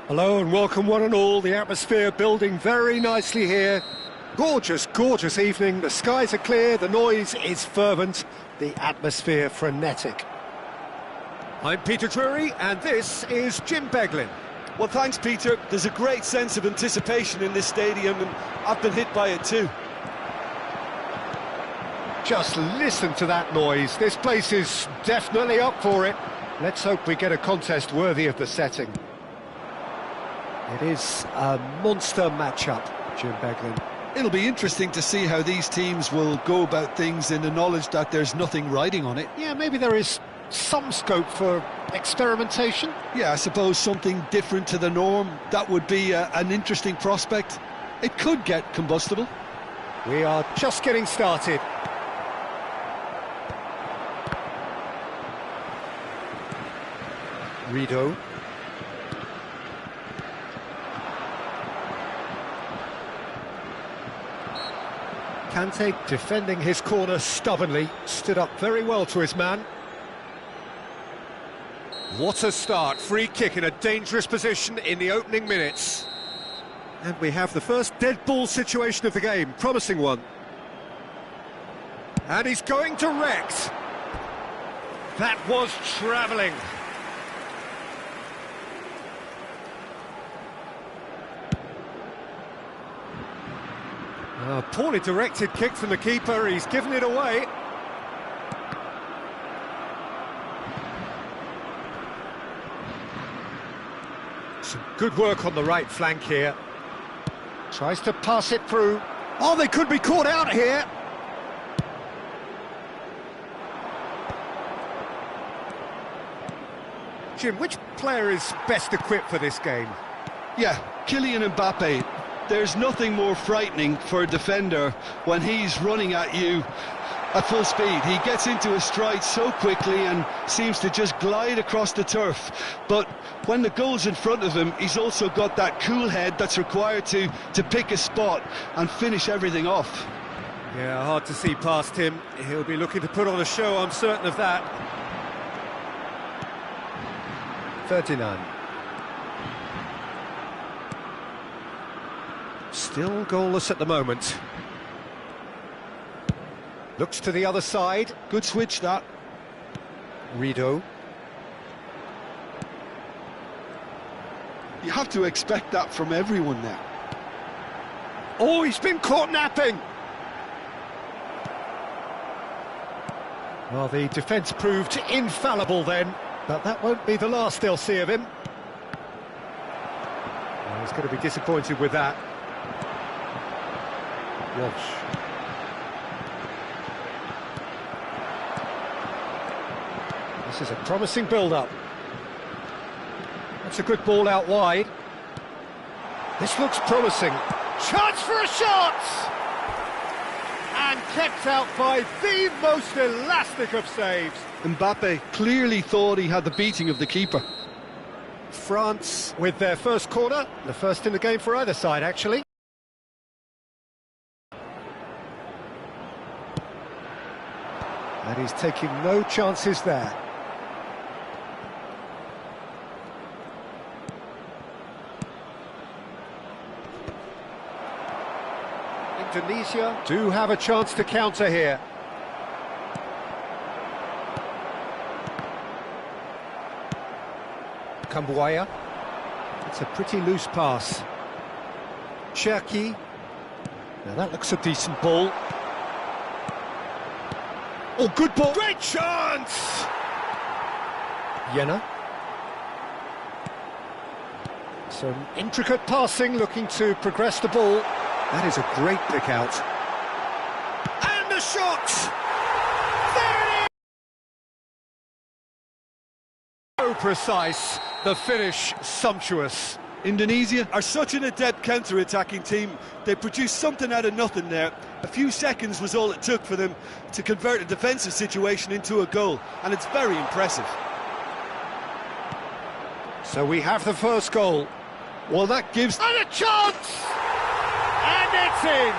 Hello and welcome one and all, the atmosphere building very nicely here. Gorgeous, gorgeous evening, the skies are clear, the noise is fervent, the atmosphere frenetic. I'm Peter Drury and this is Jim Beglin. Well, thanks Peter, there's a great sense of anticipation in this stadium and I've been hit by it too. Just listen to that noise, this place is definitely up for it. Let's hope we get a contest worthy of the setting. It is a monster matchup, Jim Beglin. It'll be interesting to see how these teams will go about things in the knowledge that there's nothing riding on it. Yeah, maybe there is some scope for experimentation. Yeah, I suppose something different to the norm. That would be an interesting prospect. It could get combustible. We are just getting started. Rido. Kante defending his corner stubbornly, stood up very well to his man. What a start, free kick in a dangerous position in the opening minutes. And we have the first dead ball situation of the game, promising one. And he's going direct. That was travelling. A poorly directed kick from the keeper, he's given it away. Some good work on the right flank here. Tries to pass it through. Oh, they could be caught out here. Jim, which player is best equipped for this game? Yeah, Kylian Mbappe. There's nothing more frightening for a defender when he's running at you at full speed. He gets into a stride so quickly and seems to just glide across the turf. But when the goal's in front of him, he's also got that cool head that's required to pick a spot and finish everything off. Yeah, hard to see past him. He'll be looking to put on a show, I'm certain of that. Ferdinand. Still goalless at the moment. Looks to the other side. Good switch, that. Rido. You have to expect that from everyone now. Oh, he's been caught napping! Well, the defence proved infallible then, but that won't be the last they'll see of him. Well, he's going to be disappointed with that. Walsh. This is a promising build-up. That's a good ball out wide. This looks promising. Chance for a shot! And kept out by the most elastic of saves. Mbappe clearly thought he had the beating of the keeper. France with their first corner, the first in the game for either side, actually. And he's taking no chances there. Indonesia do have a chance to counter here. Kambuaya. It's a pretty loose pass. Cherki. Now that looks a decent ball. Oh, good ball. Great chance! Jena. Some intricate passing, looking to progress the ball. That is a great pick out. And the shot! There it is! So precise, the finish sumptuous. Indonesia are such an adept counter-attacking team. They produced something out of nothing there. A few seconds was all it took for them to convert a defensive situation into a goal, and it's very impressive. So we have the first goal. Well, that gives... And a chance! And it's in!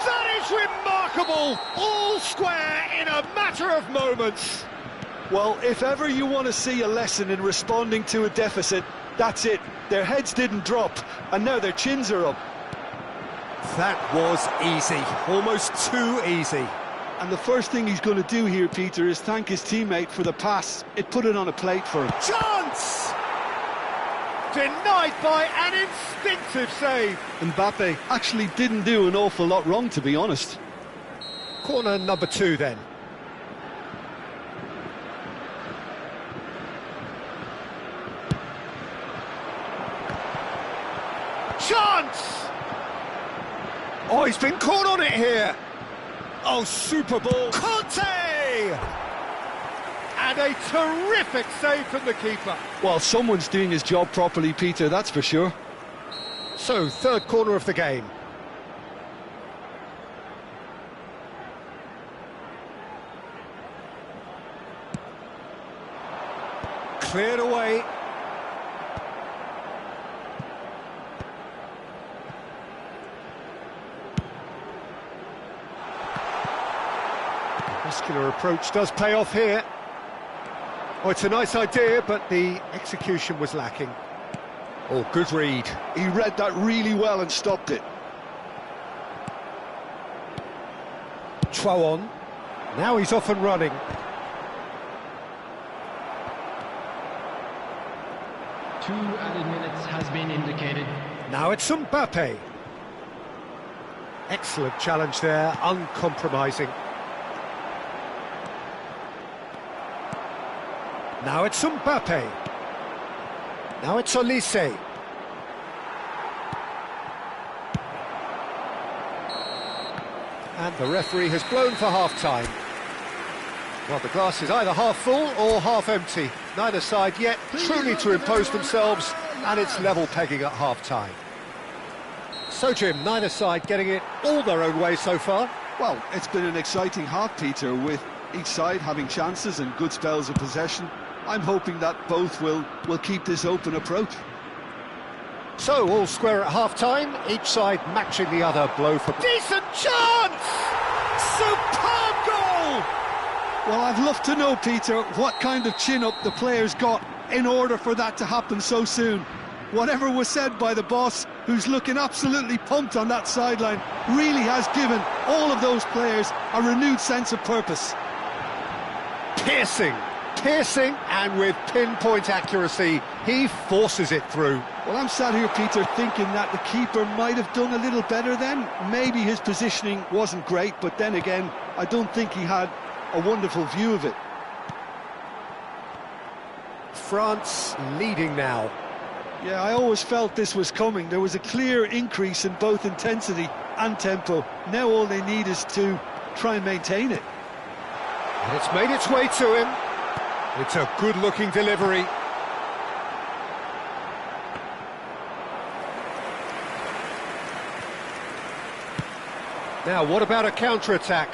That is remarkable! All square in a matter of moments. Well, if ever you want to see a lesson in responding to a deficit, that's it. Their heads didn't drop, and now their chins are up. That was easy, almost too easy. And the first thing he's going to do here, Peter, is thank his teammate for the pass. It put it on a plate for him. Chance! Denied by an instinctive save. Mbappe actually didn't do an awful lot wrong, to be honest. Corner number 2 then. Chance! Oh, he's been caught on it here. Oh, super ball. Conte! And a terrific save from the keeper. Well, someone's doing his job properly, Peter, that's for sure. So, third corner of the game. Cleared away. Muscular approach does pay off here. Oh, it's a nice idea, but the execution was lacking. Oh, good read. He read that really well and stopped it. Chouon. Now he's off and running. Two added minutes has been indicated. Now it's Mbappe. Excellent challenge there, uncompromising. Now it's Mbappe. Now it's Olise. And the referee has blown for half-time. Well, the glass is either half full or half empty. Neither side yet truly to impose themselves, and it's level pegging at half-time. So, Jim, neither side getting it all their own way so far. Well, it's been an exciting half, Peter, with each side having chances and good spells of possession. I'm hoping that both will keep this open approach. So, all square at half-time, each side matching the other blow for... Decent chance! Superb goal! Well, I'd love to know, Peter, what kind of chin-up the players got in order for that to happen so soon. Whatever was said by the boss, who's looking absolutely pumped on that sideline, really has given all of those players a renewed sense of purpose. Piercing, and with pinpoint accuracy, he forces it through. Well, I'm sat here, Peter, thinking that the keeper might have done a little better then. Maybe his positioning wasn't great, but then again, I don't think he had a wonderful view of it. France leading now. Yeah, I always felt this was coming. There was a clear increase in both intensity and tempo. Now all they need is to try and maintain it. And it's made its way to him. It's a good-looking delivery. Now, what about a counter-attack?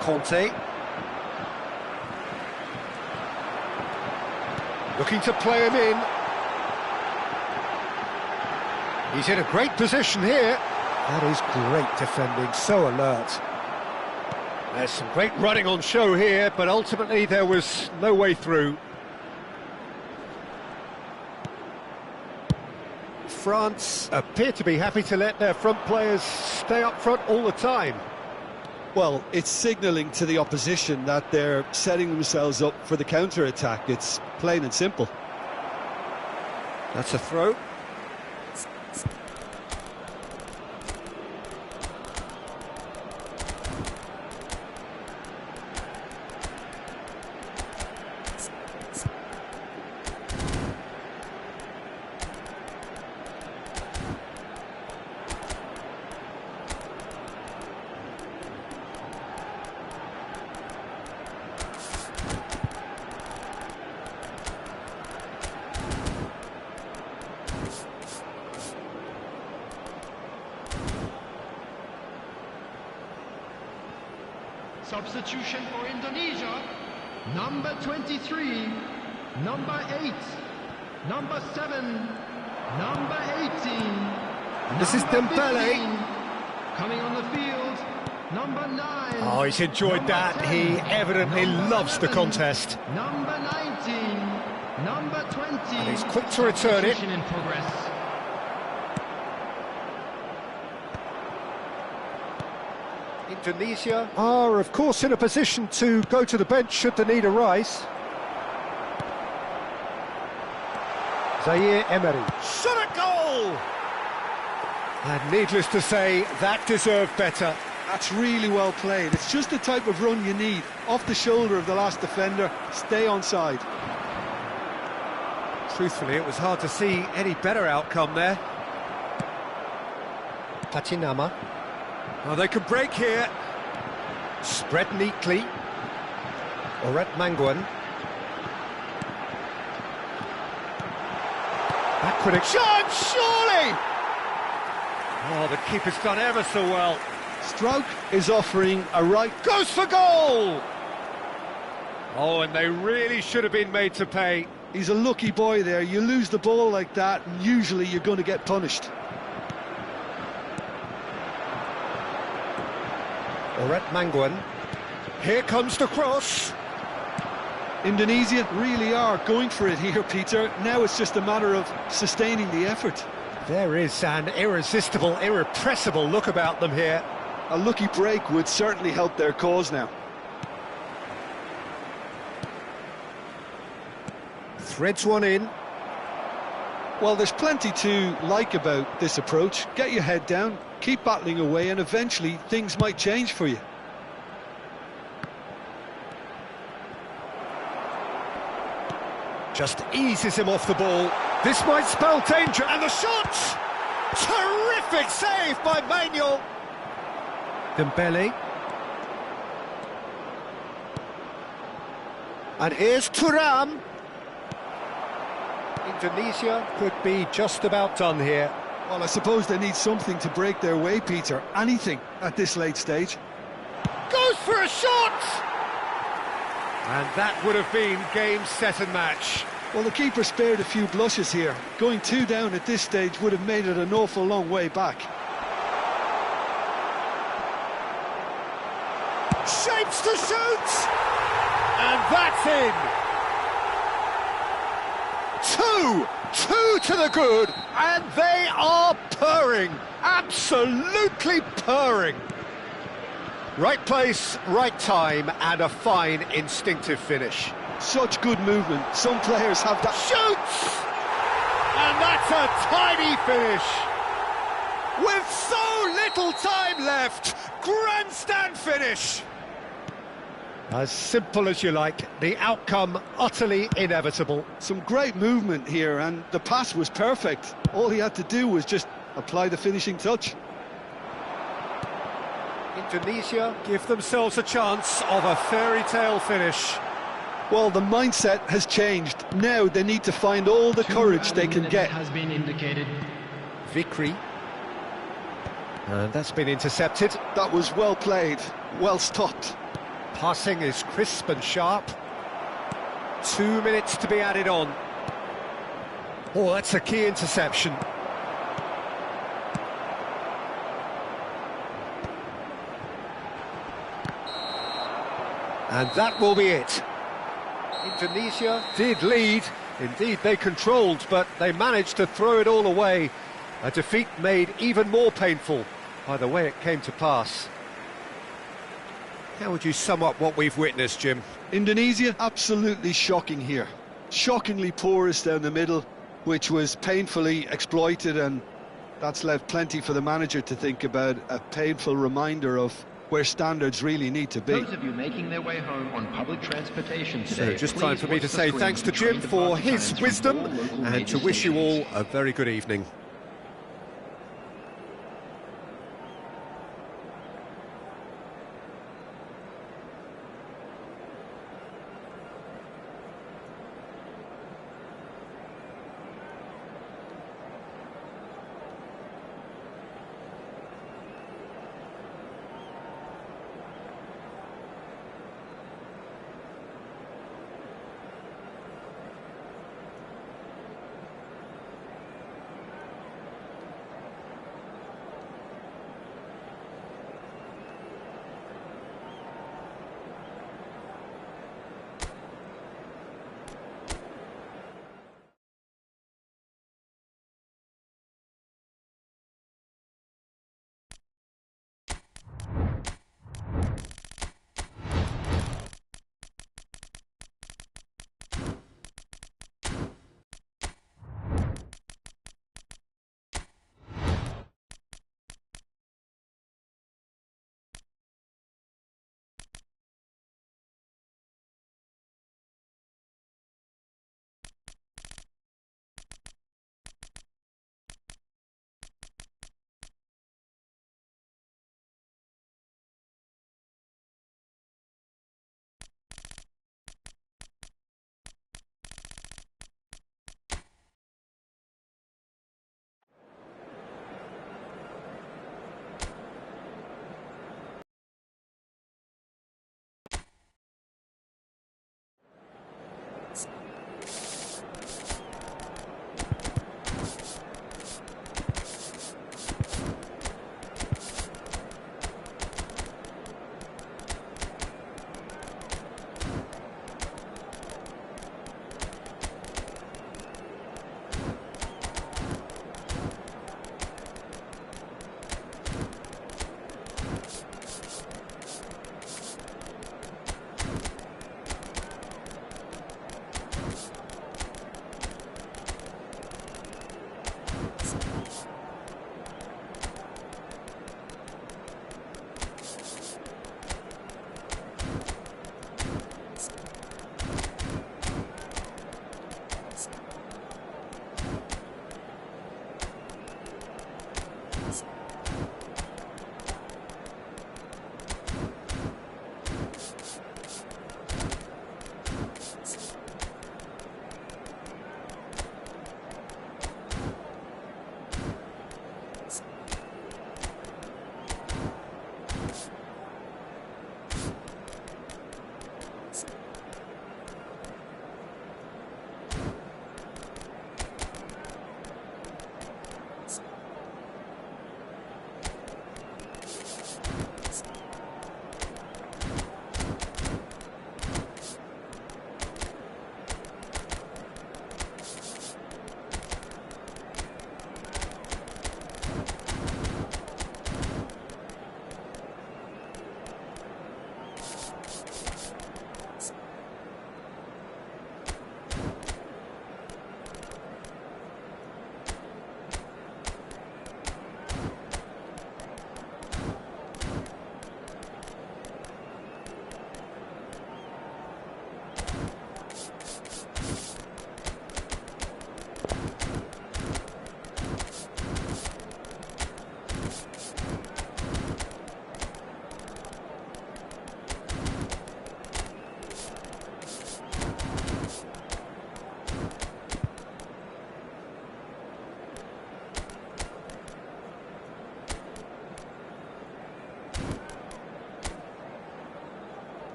Conte. Looking to play him in. He's in a great position here. That is great defending, so alert. There's some great running on show here, but ultimately there was no way through. France appear to be happy to let their front players stay up front all the time. Well, it's signalling to the opposition that they're setting themselves up for the counter-attack. It's plain and simple. That's a throw. Substitution for Indonesia, number 23, number 8, number 7, number 18. This is Dembele. 15. Coming on the field, number 9. Oh, he's enjoyed that. 10, He evidently loves the 11, contest. Number 19, number 20. And he's quick to return it. Substitution in progress. Indonesia are, of course, in a position to go to the bench should the need arise. Zaire Emery. Shot at goal! And needless to say, that deserved better. That's really well played. It's just the type of run you need. Off the shoulder of the last defender, stay onside. Truthfully, it was hard to see any better outcome there. Patinama. Oh, they can break here. Spread neatly. Oret Manguan. Backward shot, surely! Oh, the keeper's done ever so well. Stroke is offering a right... Goes for goal! Oh, and they really should have been made to pay. He's a lucky boy there. You lose the ball like that, and usually you're going to get punished. Oret Manguan. Here comes the cross. Indonesia really are going for it here, Peter. Now it's just a matter of sustaining the effort. There is an irresistible, irrepressible look about them here. A lucky break would certainly help their cause now. Threads one in. Well, there's plenty to like about this approach. Get your head down, keep battling away, and eventually things might change for you. Just eases him off the ball. This might spell danger, and the shot! Terrific save by Manuel. Dembele. And here's Thuram. Indonesia could be just about done here. Well, I suppose they need something to break their way, Peter. Anything at this late stage. Goes for a shot! And that would have been game, set and match. Well, the keeper spared a few blushes here. Going 2 down at this stage would have made it an awful long way back. Shapes to shoot! And that's in! 2 to the good, and they are purring, absolutely purring. Right place, right time, and a fine instinctive finish. Such good movement. Some players have that. Shoots! And that's a tiny finish. With so little time left, grandstand finish. As simple as you like, the outcome utterly inevitable. Some great movement here, and the pass was perfect. All he had to do was just apply the finishing touch. Indonesia give themselves a chance of a fairy tale finish. Well, the mindset has changed. Now they need to find all the courage they can get. Has been indicated. Vikri. And that's been intercepted. That was well played, well stopped. Passing is crisp and sharp. 2 minutes to be added on. Oh, that's a key interception. And that will be it. Indonesia did lead. Indeed, they controlled, but they managed to throw it all away. A defeat made even more painful by the way it came to pass. How would you sum up what we've witnessed, Jim? Indonesia, absolutely shocking here. Shockingly porous down the middle, which was painfully exploited, and that's left plenty for the manager to think about. A painful reminder of where standards really need to be. Those of you making their way home on public transportation today, So just time for me to say thanks to Jim for his wisdom and to wish you all a very good evening.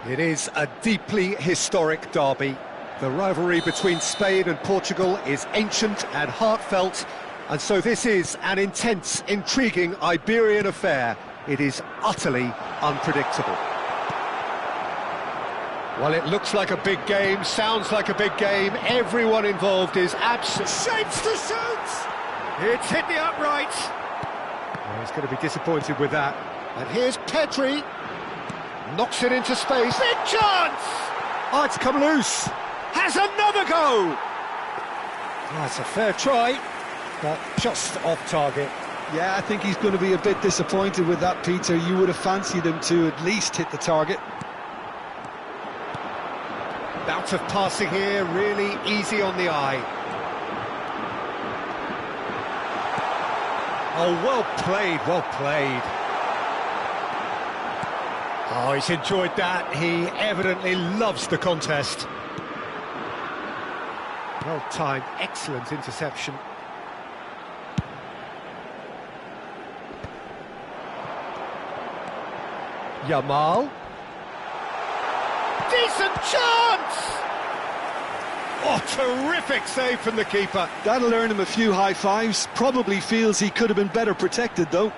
It is a deeply historic derby. The rivalry between Spain and Portugal is ancient and heartfelt, and so this is an intense, intriguing Iberian affair. It is utterly unpredictable. Well, it looks like a big game, sounds like a big game. Everyone involved is absolutely... Shapes to shoot! It's hit the upright. Oh, he's going to be disappointed with that. And here's Pedri. Knocks it into space. Big chance! Oh, it's come loose. Has another go! Oh, it's a fair try, but just off target. Yeah, I think he's going to be a bit disappointed with that, Peter. You would have fancied him to at least hit the target. Bout of passing here, really easy on the eye. Oh, well played, well played. Oh, he's enjoyed that. He evidently loves the contest. Well timed, excellent interception. Yamal. Decent chance! Oh, terrific save from the keeper. That'll earn him a few high fives. Probably feels he could have been better protected, though.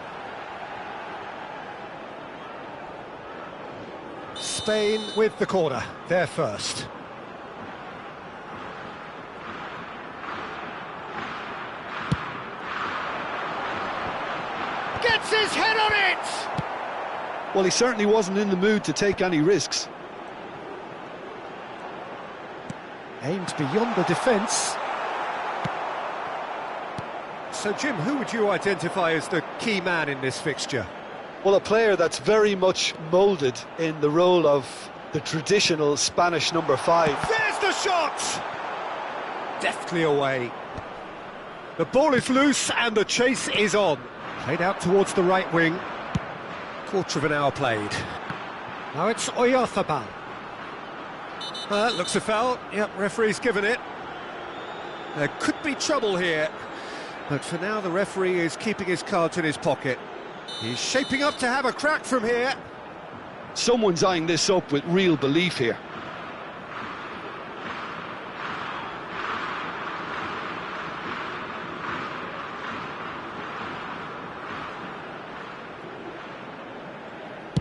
Spain with the corner, they're first. Gets his head on it! Well, he certainly wasn't in the mood to take any risks. Aimed beyond the defence. So, Jim, who would you identify as the key man in this fixture? Well, a player that's very much moulded in the role of the traditional Spanish number 5. There's the shot! Deftly away. The ball is loose and the chase is on. Played out towards the right wing. Quarter of an hour played. Now it's Oyarzabal. Looks a foul. Yep, referee's given it. There could be trouble here. But for now, the referee is keeping his cards in his pocket. He's shaping up to have a crack from here. Someone's eyeing this up with real belief here.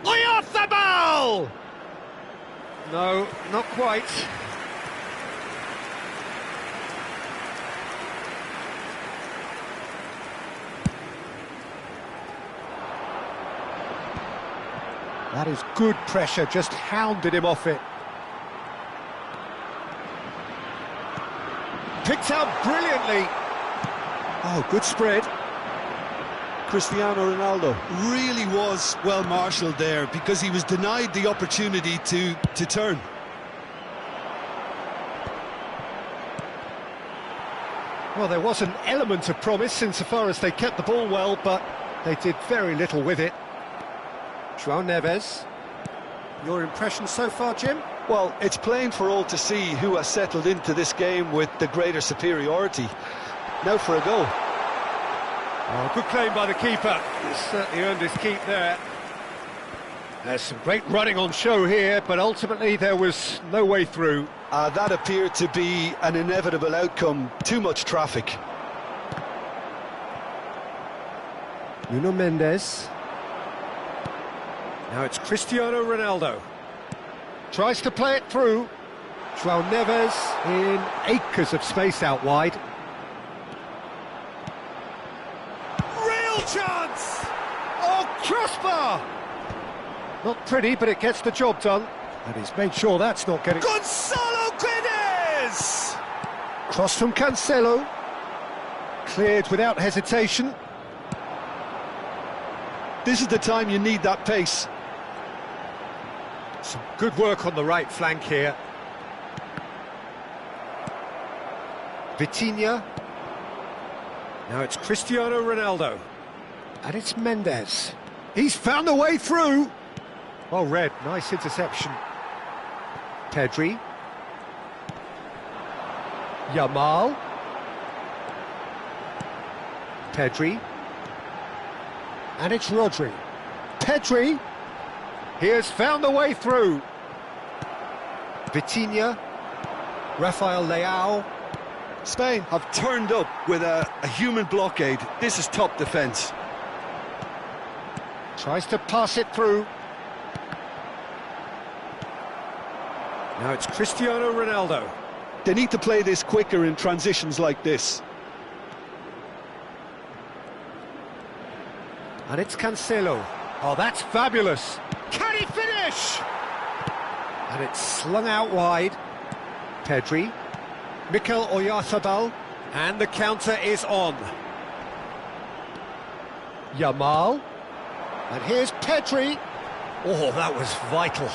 Oyarzabal! No, not quite. That is good pressure, just hounded him off it. Picked out brilliantly. Oh, good spread. Cristiano Ronaldo. Really was well marshalled there because he was denied the opportunity to turn. Well, there was an element of promise insofar as they kept the ball well, but they did very little with it. João Neves. Your impression so far, Jim? Well, it's plain for all to see who has settled into this game with the greater superiority. Now for a goal. Oh, good claim by the keeper. He's certainly earned his keep there. There's some great running on show here, but ultimately there was no way through. That appeared to be an inevitable outcome. Too much traffic. Nuno Mendes. Now it's Cristiano Ronaldo. Tries to play it through. João Neves in acres of space out wide. Real chance! Oh, crossbar! Not pretty, but it gets the job done. And he's made sure that's not getting... Gonzalo Guedes! Cross from Cancelo. Cleared without hesitation. This is the time you need that pace. Some good work on the right flank here. Vitinha. Now it's Cristiano Ronaldo. And it's Mendes. He's found a way through. Well read, nice interception. Pedri. Yamal. Pedri. And it's Rodri. Pedri. He has found a way through. Vitinha, Rafael Leao. Spain have turned up with a human blockade. This is top defence. Tries to pass it through. Now it's Cristiano Ronaldo. They need to play this quicker in transitions like this. And it's Cancelo. Oh, that's fabulous. Can he finish? And it's slung out wide. Pedri. Mikel Oyarzabal. And the counter is on. Yamal. And here's Pedri. Oh, that was vital.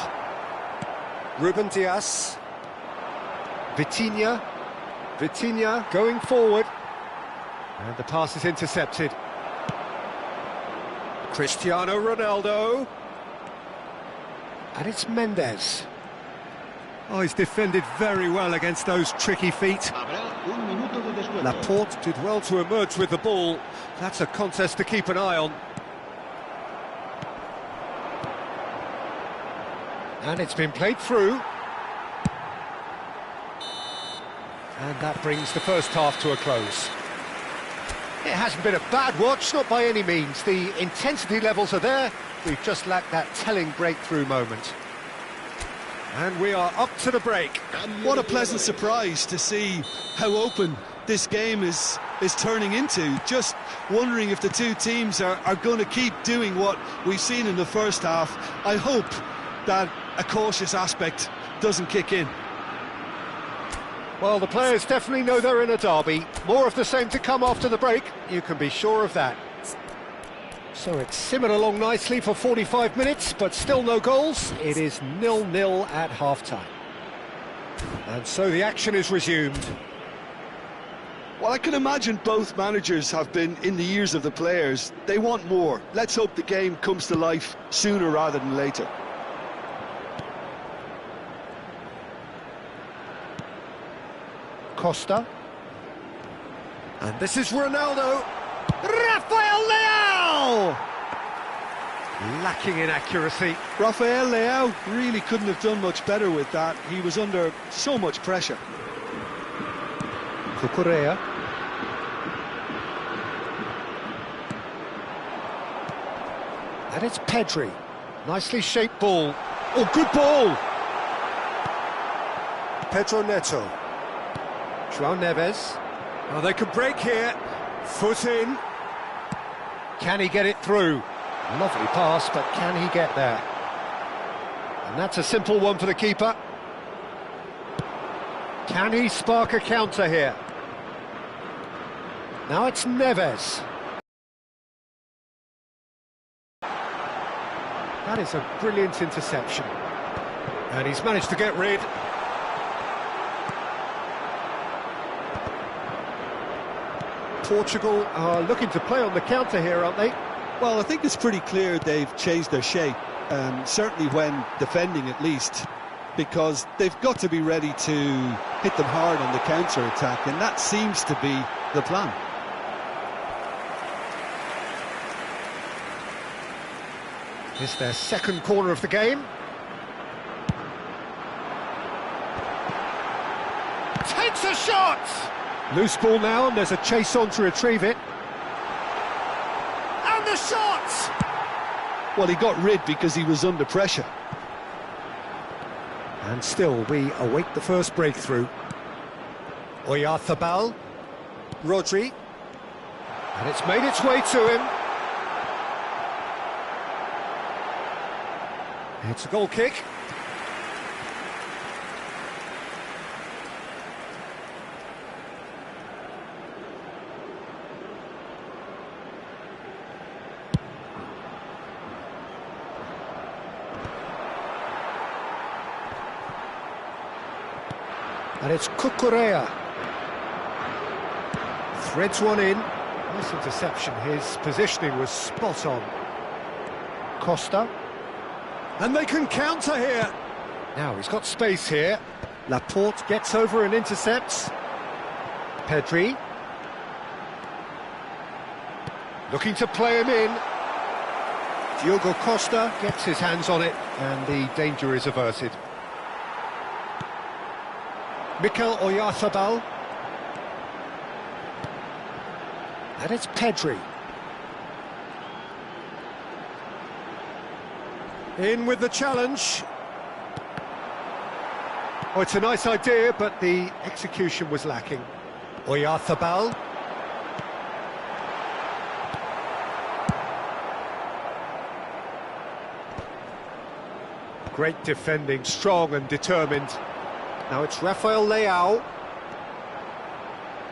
Ruben Dias. Vitinha. Vitinha going forward. And the pass is intercepted. Cristiano Ronaldo. And it's Mendes. Oh, he's defended very well against those tricky feet. Laporte did well to emerge with the ball. That's a contest to keep an eye on. And it's been played through. And that brings the first half to a close. It hasn't been a bad watch, not by any means. The intensity levels are there. We've just lacked that telling breakthrough moment. And we are up to the break. What a pleasant surprise to see how open this game is turning into. Just wondering if the two teams are going to keep doing what we've seen in the first half. I hope that a cautious aspect doesn't kick in. Well, the players definitely know they're in a derby. More of the same to come after the break, you can be sure of that. So it's simmered along nicely for 45 minutes, but still no goals. It is 0-0 at half-time. And so the action is resumed. Well, I can imagine both managers have been in the ears of the players. They want more. Let's hope the game comes to life sooner rather than later. Costa. And this is Ronaldo. Rafael Leao! Lacking in accuracy. Rafael Leao really couldn't have done much better with that. He was under so much pressure. Cucurella. And it's Pedri. Nicely shaped ball. Oh, good ball! Pedro Neto. João Neves. Oh, they can break here. Foot in. Can he get it through? Lovely pass, but can he get there? And that's a simple one for the keeper. Can he spark a counter here? Now it's Neves. That is a brilliant interception. And he's managed to get rid. Portugal are looking to play on the counter here, aren't they? Well, I think it's pretty clear they've changed their shape, certainly when defending at least, because they've got to be ready to hit them hard on the counter-attack, and that seems to be the plan. It's their second corner of the game. Takes a shot! Loose ball now, and there's a chase on to retrieve it. And the shot! Well, he got rid because he was under pressure. And still, we await the first breakthrough. Oyarzabal. Rodri. And it's made its way to him. It's a goal kick. And it's Cucurella. Threads one in. Nice interception. His positioning was spot on. Costa. And they can counter here. Now he's got space here. Laporte gets over and intercepts. Pedri. Looking to play him in. Diogo Costa gets his hands on it, and the danger is averted. Mikel Oyarzabal. And it's Pedri. In with the challenge. Oh, it's a nice idea, but the execution was lacking. Oyarzabal. Great defending, strong and determined. Now it's Rafael Leao.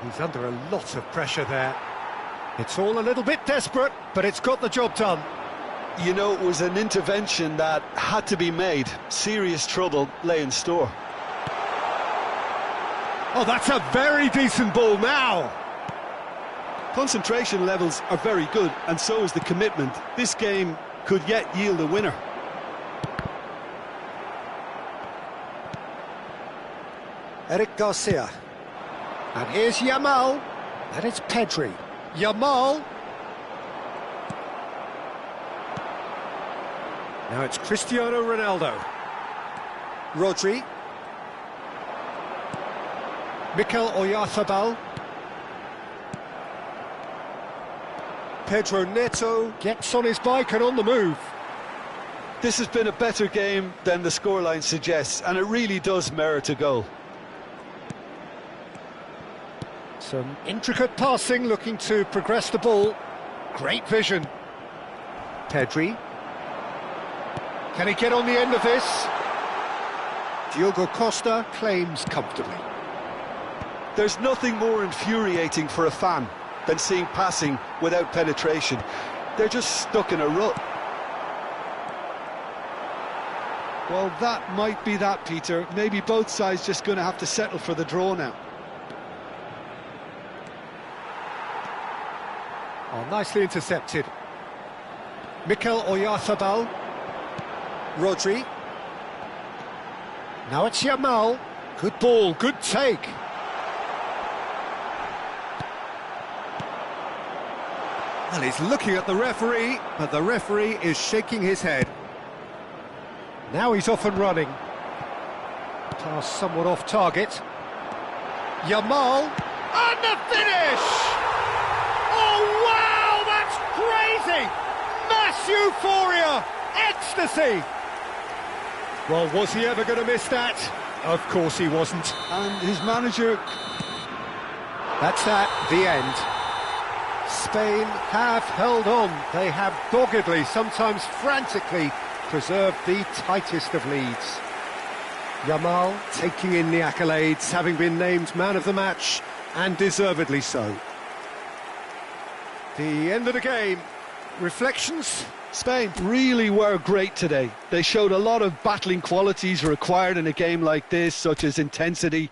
He's under a lot of pressure there. It's all a little bit desperate, but it's got the job done. You know, it was an intervention that had to be made. Serious trouble lay in store. Oh, that's a very decent ball now. Concentration levels are very good, and so is the commitment. This game could yet yield a winner. Eric Garcia. And here's Yamal. And it's Pedri. Yamal. Now it's Cristiano Ronaldo. Rodri. Mikel Oyarzabal. Pedro Neto gets on his bike and on the move. This has been a better game than the scoreline suggests, and it really does merit a goal. Some intricate passing, looking to progress the ball. Great vision. Pedri. Can he get on the end of this? Diogo Costa claims comfortably. There's nothing more infuriating for a fan than seeing passing without penetration. They're just stuck in a rut. Well, that might be that, Peter. Maybe both sides just going to have to settle for the draw now. Oh, nicely intercepted. Mikel Oyarzabal. Rodri. Now it's Yamal. Good ball, good take. Well, he's looking at the referee, but the referee is shaking his head. Now he's off and running. Pass somewhat off target. Yamal. And the finish! Oh, wow, that's crazy! Mass euphoria! Ecstasy! Well, was he ever going to miss that? Of course he wasn't. And his manager... That's that, the end. Spain have held on. They have doggedly, sometimes frantically, preserved the tightest of leads. Yamal taking in the accolades, having been named man of the match, and deservedly so. The end of the game. Reflections? Spain really were great today. They showed a lot of battling qualities required in a game like this, such as intensity,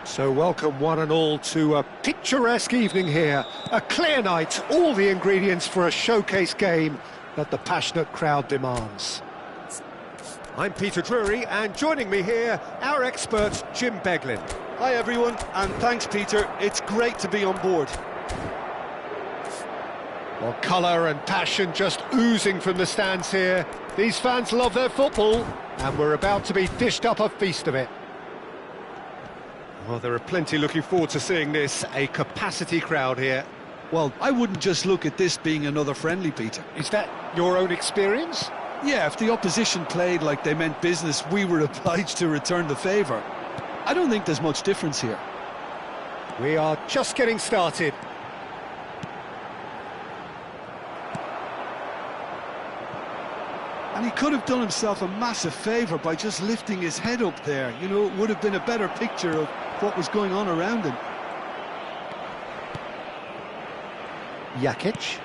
So welcome one and all to a picturesque evening here. A clear night, all the ingredients for a showcase game that the passionate crowd demands. I'm Peter Drury, and joining me here, our expert Jim Beglin. Hi everyone, and thanks Peter, it's great to be on board. Well, colour and passion just oozing from the stands here. These fans love their football, and we're about to be dished up a feast of it. Well, there are plenty looking forward to seeing this, a capacity crowd here. Well, I wouldn't just look at this being another friendly, Peter. Is that your own experience? Yeah, if the opposition played like they meant business, we were obliged to return the favour. I don't think there's much difference here. We are just getting started. And he could have done himself a massive favour by just lifting his head up there. You know, it would have been a better picture of what was going on around him. Jakic.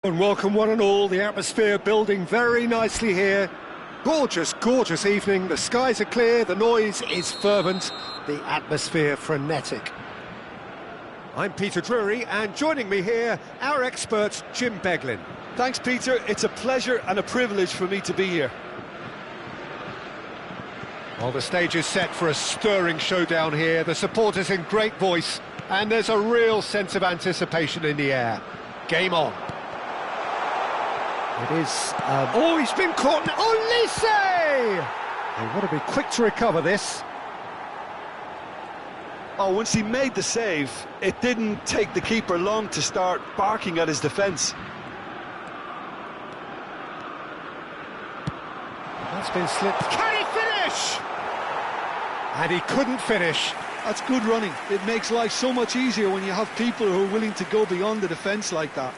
And welcome one and all, the atmosphere building very nicely here. Gorgeous, gorgeous evening, the skies are clear, the noise is fervent, the atmosphere frenetic. I'm Peter Drury, and joining me here, our expert, Jim Beglin. Thanks, Peter. It's a pleasure and a privilege for me to be here. Well, the stage is set for a stirring showdown here, the supporters in great voice, and there's a real sense of anticipation in the air. Game on. It is... Oh, he's been caught... Olise! They want to be quick to recover this. Oh, once he made the save, it didn't take the keeper long to start barking at his defence. That's been slipped. Can he finish? And he couldn't finish. That's good running. It makes life so much easier when you have people who are willing to go beyond the defence like that.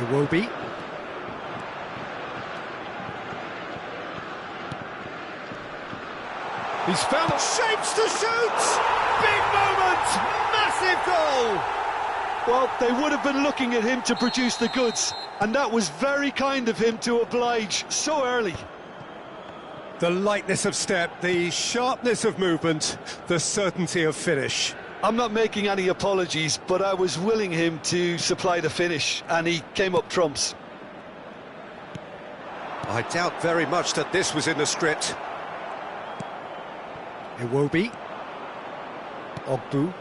It will be. He's found shapes to shoot! Big moment! Massive goal! Well, they would have been looking at him to produce the goods, and that was very kind of him to oblige so early. The lightness of step, the sharpness of movement, the certainty of finish. I'm not making any apologies, but I was willing him to supply the finish, and he came up trumps. I doubt very much that this was in the script. Iwobi. Ogbu.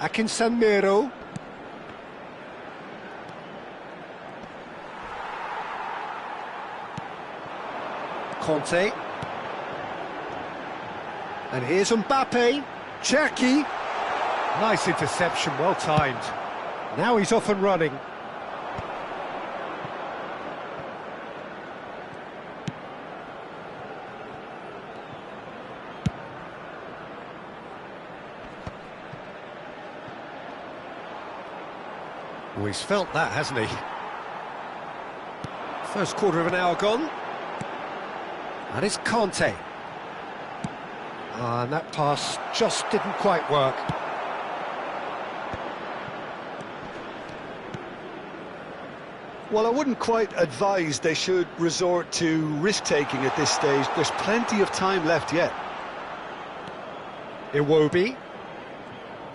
Akinsanmiro. Conte. And here's Mbappe. Cherki. Nice interception, well timed. Now he's off and running. Oh, he's felt that, hasn't he? First quarter of an hour gone. And it's Conte. And that pass just didn't quite work. Well, I wouldn't quite advise they should resort to risk-taking at this stage. There's plenty of time left yet. Iwobi.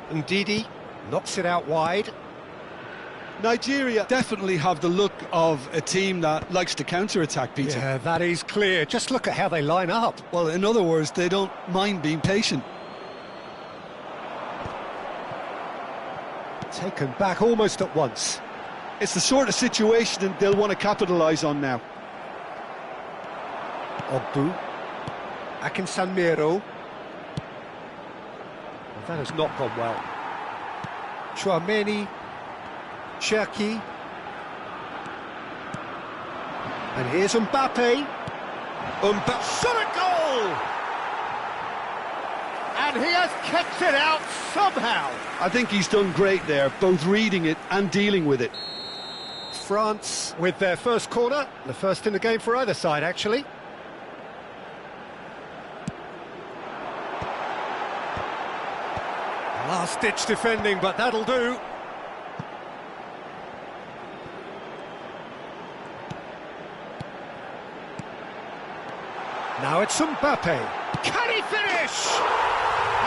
Ndidi knocks it out wide. Nigeria definitely have the look of a team that likes to counter-attack, Peter. Yeah, that is clear. Just look at how they line up. Well, in other words, they don't mind being patient. Taken back almost at once. It's the sort of situation they'll want to capitalise on now. Ogbu. Akinsanmiro. Well, that has not gone well. Chouameni. Cherki. And here's Mbappe. Mbappe shot a goal! And he has kept it out somehow. I think he's done great there, both reading it and dealing with it. France with their first corner, the first in the game for either side, actually. Last-ditch defending, but that'll do. Now it's Mbappe. Can he finish?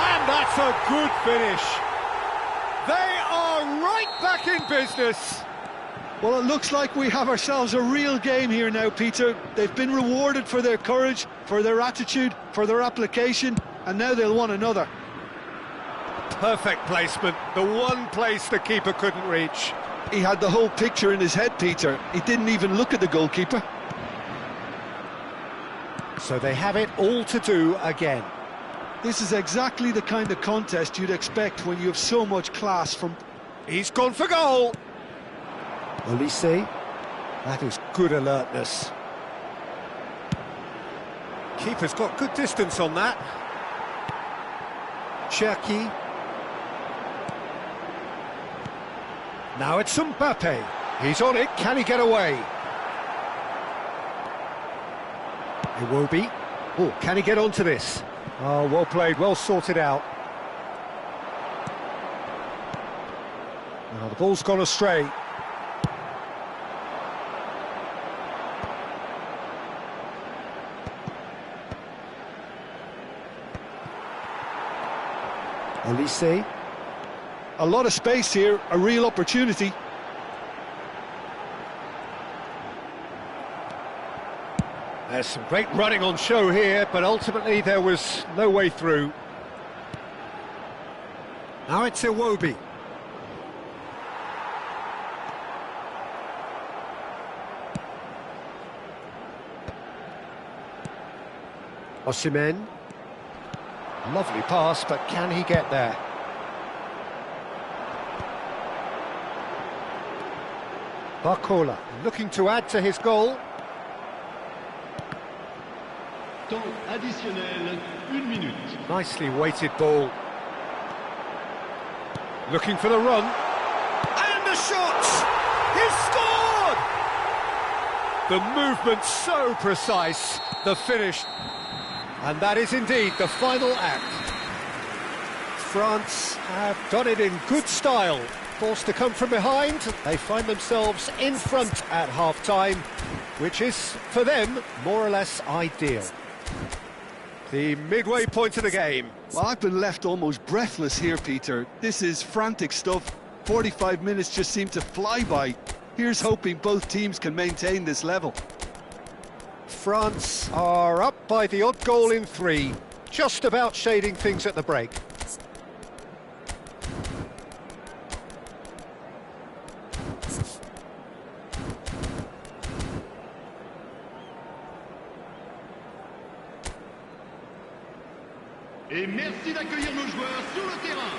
And that's a good finish. They are right back in business. Well, it looks like we have ourselves a real game here now, Peter. They've been rewarded for their courage, for their attitude, for their application, and now they'll want another. Perfect placement, the one place the keeper couldn't reach. He had the whole picture in his head, Peter. He didn't even look at the goalkeeper. So they have it all to do again. This is exactly the kind of contest you'd expect when you have so much class from... He's gone for goal! Olise, that is good alertness. Keeper's got good distance on that. Cherki. Now it's Mbappe. He's on it, can he get away? Iwobi. Oh, can he get onto this? Oh, well played, well sorted out. Now the ball's gone astray. Olise. A lot of space here, a real opportunity. There's some great running on show here, but ultimately there was no way through. Now it's Iwobi. Osimhen. Lovely pass, but can he get there? Barcola looking to add to his goal. Temps additionnel, 1 minute. Nicely weighted ball. Looking for the run. And the shot! He's scored! The movement so precise, the finish. And that is indeed the final act. France have done it in good style. Forced to come from behind, they find themselves in front at half-time, which is, for them, more or less ideal. The midway point of the game. Well, I've been left almost breathless here, Peter. This is frantic stuff. 45 minutes just seem to fly by. Here's hoping both teams can maintain this level. France are up by the odd goal in 3, just about shading things at the break. Et merci d'accueillir nos joueurs sur le terrain.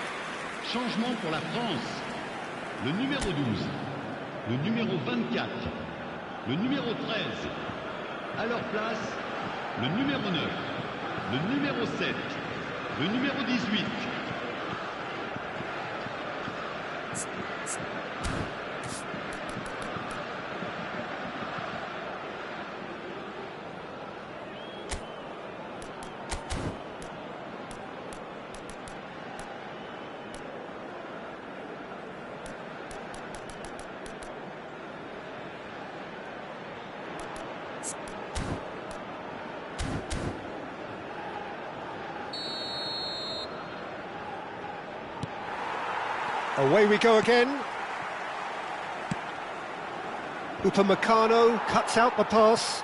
Changement pour la France. Le numéro 12, le numéro 24, le numéro 13. À leur place, le numéro 9, le numéro 7, le numéro 18. Away we go again. Upamecano cuts out the pass.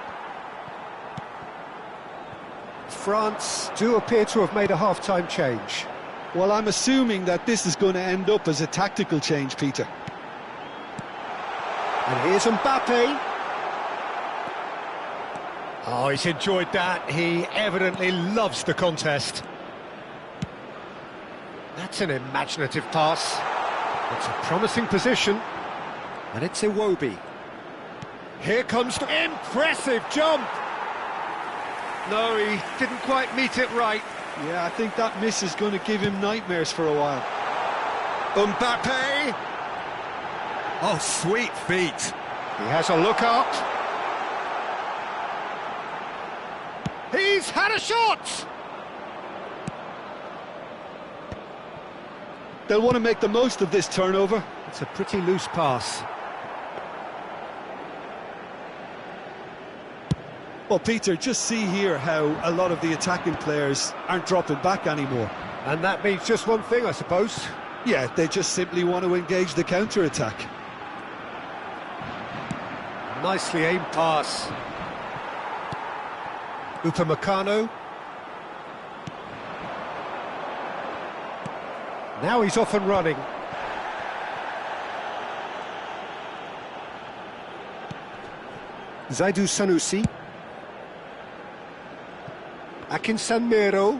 France do appear to have made a half-time change. Well, I'm assuming that this is going to end up as a tactical change, Peter. And here's Mbappe. Oh, he's enjoyed that. He evidently loves the contest. That's an imaginative pass. It's a promising position. And it's Iwobi. Here comes the impressive jump. No, he didn't quite meet it right. Yeah, I think that miss is going to give him nightmares for a while. Mbappe. Oh, sweet feet. He has a look up. He's had a shot! They'll want to make the most of this turnover. It's a pretty loose pass. Well, Peter, just see here how a lot of the attacking players aren't dropping back anymore. And that means just one thing, I suppose. Yeah, they just simply want to engage the counter-attack. Nicely aimed pass. Upamecano. Now he's off and running. Zaidu Sanusi. Akinsanmero.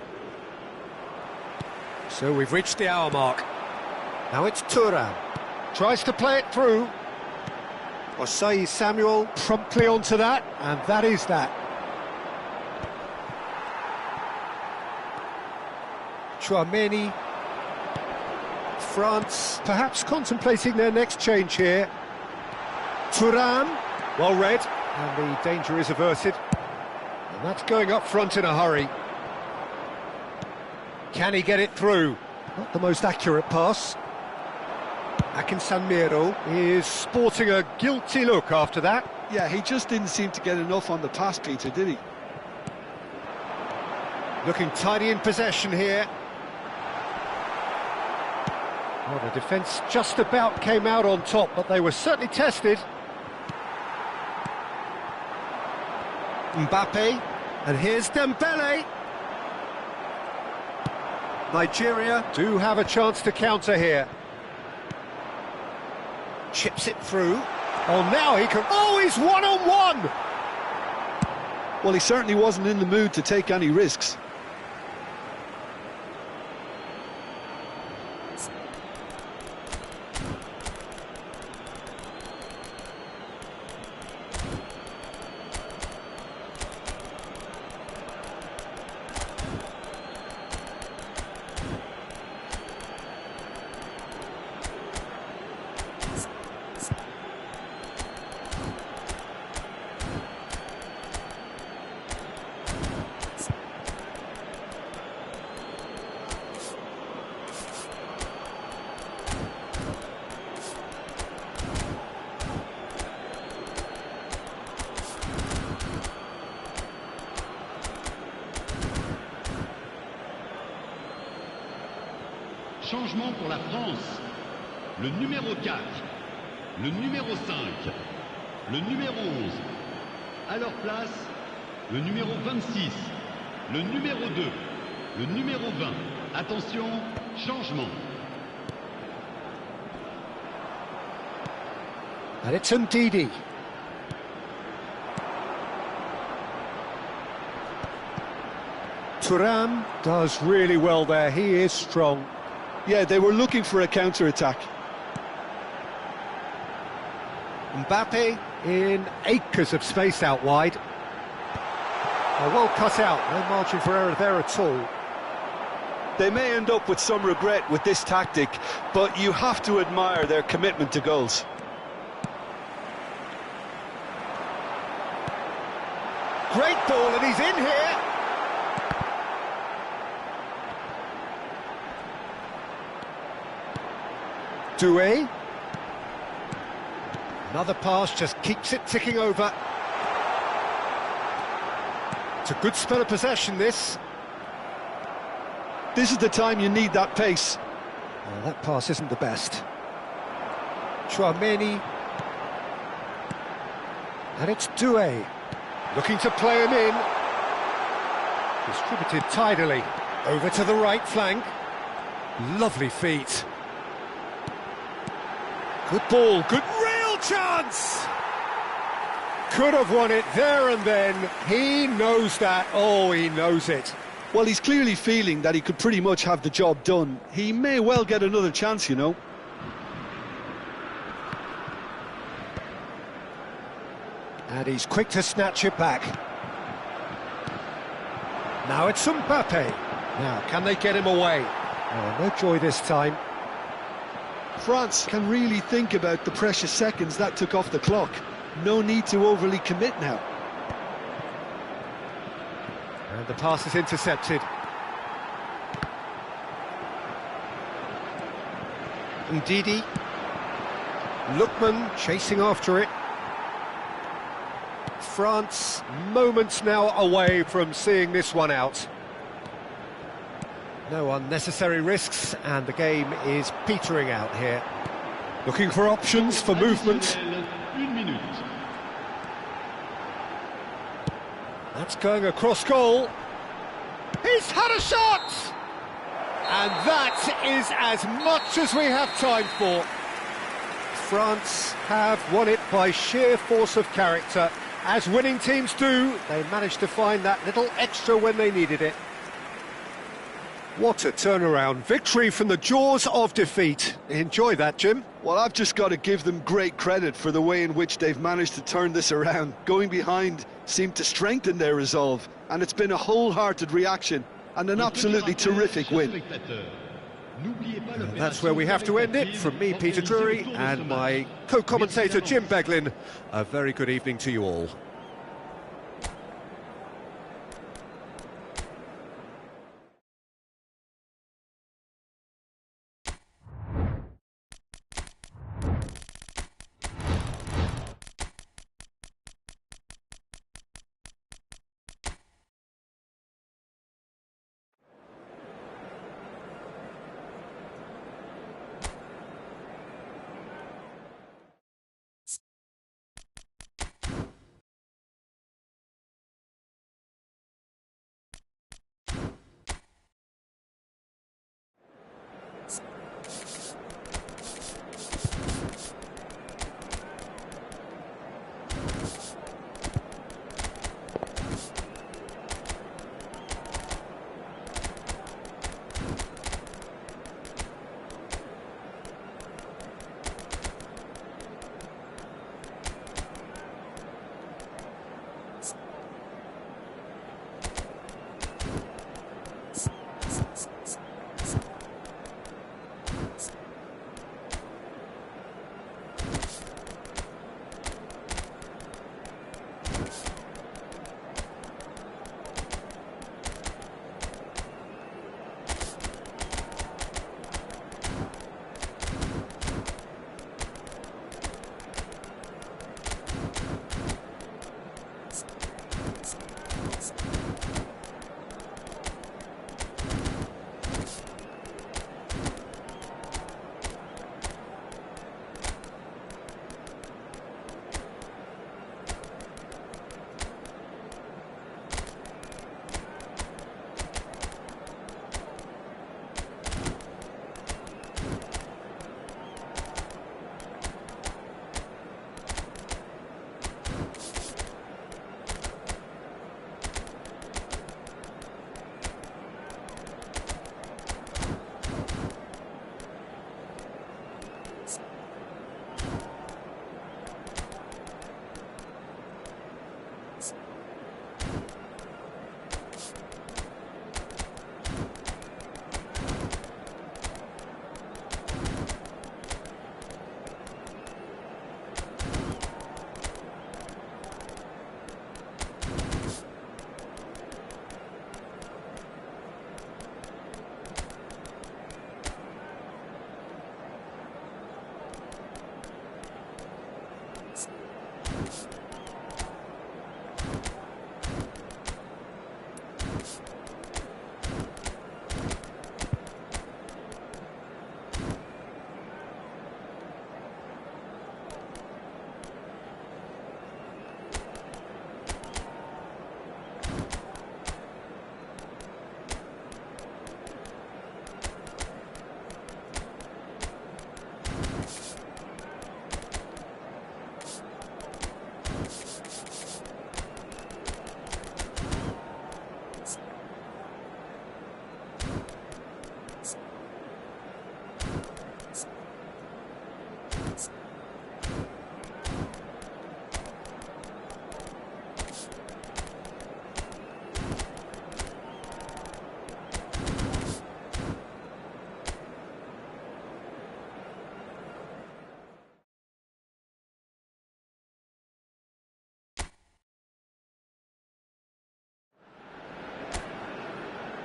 So we've reached the hour mark. Now it's Thuram. Tries to play it through. Osai Samuel promptly onto that, and that is that. Chouameni. France perhaps contemplating their next change here. Thuram, well read, and the danger is averted. And that's going up front in a hurry. Can he get it through? Not the most accurate pass. Akinsanmiro is sporting a guilty look after that. Yeah, he just didn't seem to get enough on the pass, Peter, did he? Looking tidy in possession here. Well, the defence just about came out on top, but they were certainly tested. Mbappe, and here's Dembele. Nigeria do have a chance to counter here. Chips it through. Oh, now he can... Oh, he's one-on-one! Well, he certainly wasn't in the mood to take any risks. Changement pour la France. Le numéro 4, le numéro 5, le numéro 11. À leur place, le numéro 26, le numéro 2, le numéro 20. Attention, changement. And it's Ndidi. Thuram does really well there, he is strong. Yeah, they were looking for a counter-attack. Mbappe in acres of space out wide. Well cut out, no margin for error there at all. They may end up with some regret with this tactic, but you have to admire their commitment to goals. Great ball, and he's in here. Doué. Another pass, just keeps it ticking over. It's a good spell of possession, this. This is the time you need that pace. Well, that pass isn't the best. Chouameni. And it's Doué. Looking to play him in. Distributed tidily. Over to the right flank. Lovely feet. Good ball, good real chance! Could have won it there and then. He knows that. Oh, he knows it. Well, he's clearly feeling that he could pretty much have the job done. He may well get another chance, you know. And he's quick to snatch it back. Now it's Mbappe. Now, can they get him away? Oh, no joy this time. France can really think about the precious seconds that took off the clock. No need to overly commit now. And the pass is intercepted. Ndidi. Lookman chasing after it. France moments now away from seeing this one out. No unnecessary risks, and the game is petering out here. Looking for options for movement. That's going across goal. He's had a shot! And that is as much as we have time for. France have won it by sheer force of character. As winning teams do, they managed to find that little extra when they needed it. What a turnaround. Victory from the jaws of defeat. Enjoy that, Jim. Well, I've just got to give them great credit for the way in which they've managed to turn this around. Going behind seemed to strengthen their resolve, and it's been a wholehearted reaction and an absolutely terrific win. And that's where we have to end it. From me, Peter Drury, and my co-commentator, Jim Beglin. A very good evening to you all.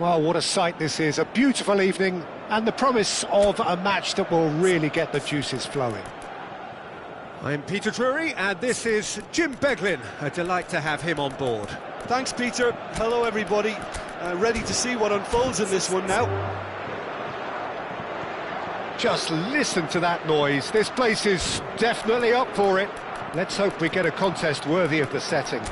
Well, what a sight this is. A beautiful evening and the promise of a match that will really get the juices flowing. I'm Peter Drury, and this is Jim Beglin. A delight to have him on board. Thanks, Peter. Hello, everybody. Ready to see what unfolds in this one now. Just listen to that noise. This place is definitely up for it. Let's hope we get a contest worthy of the setting.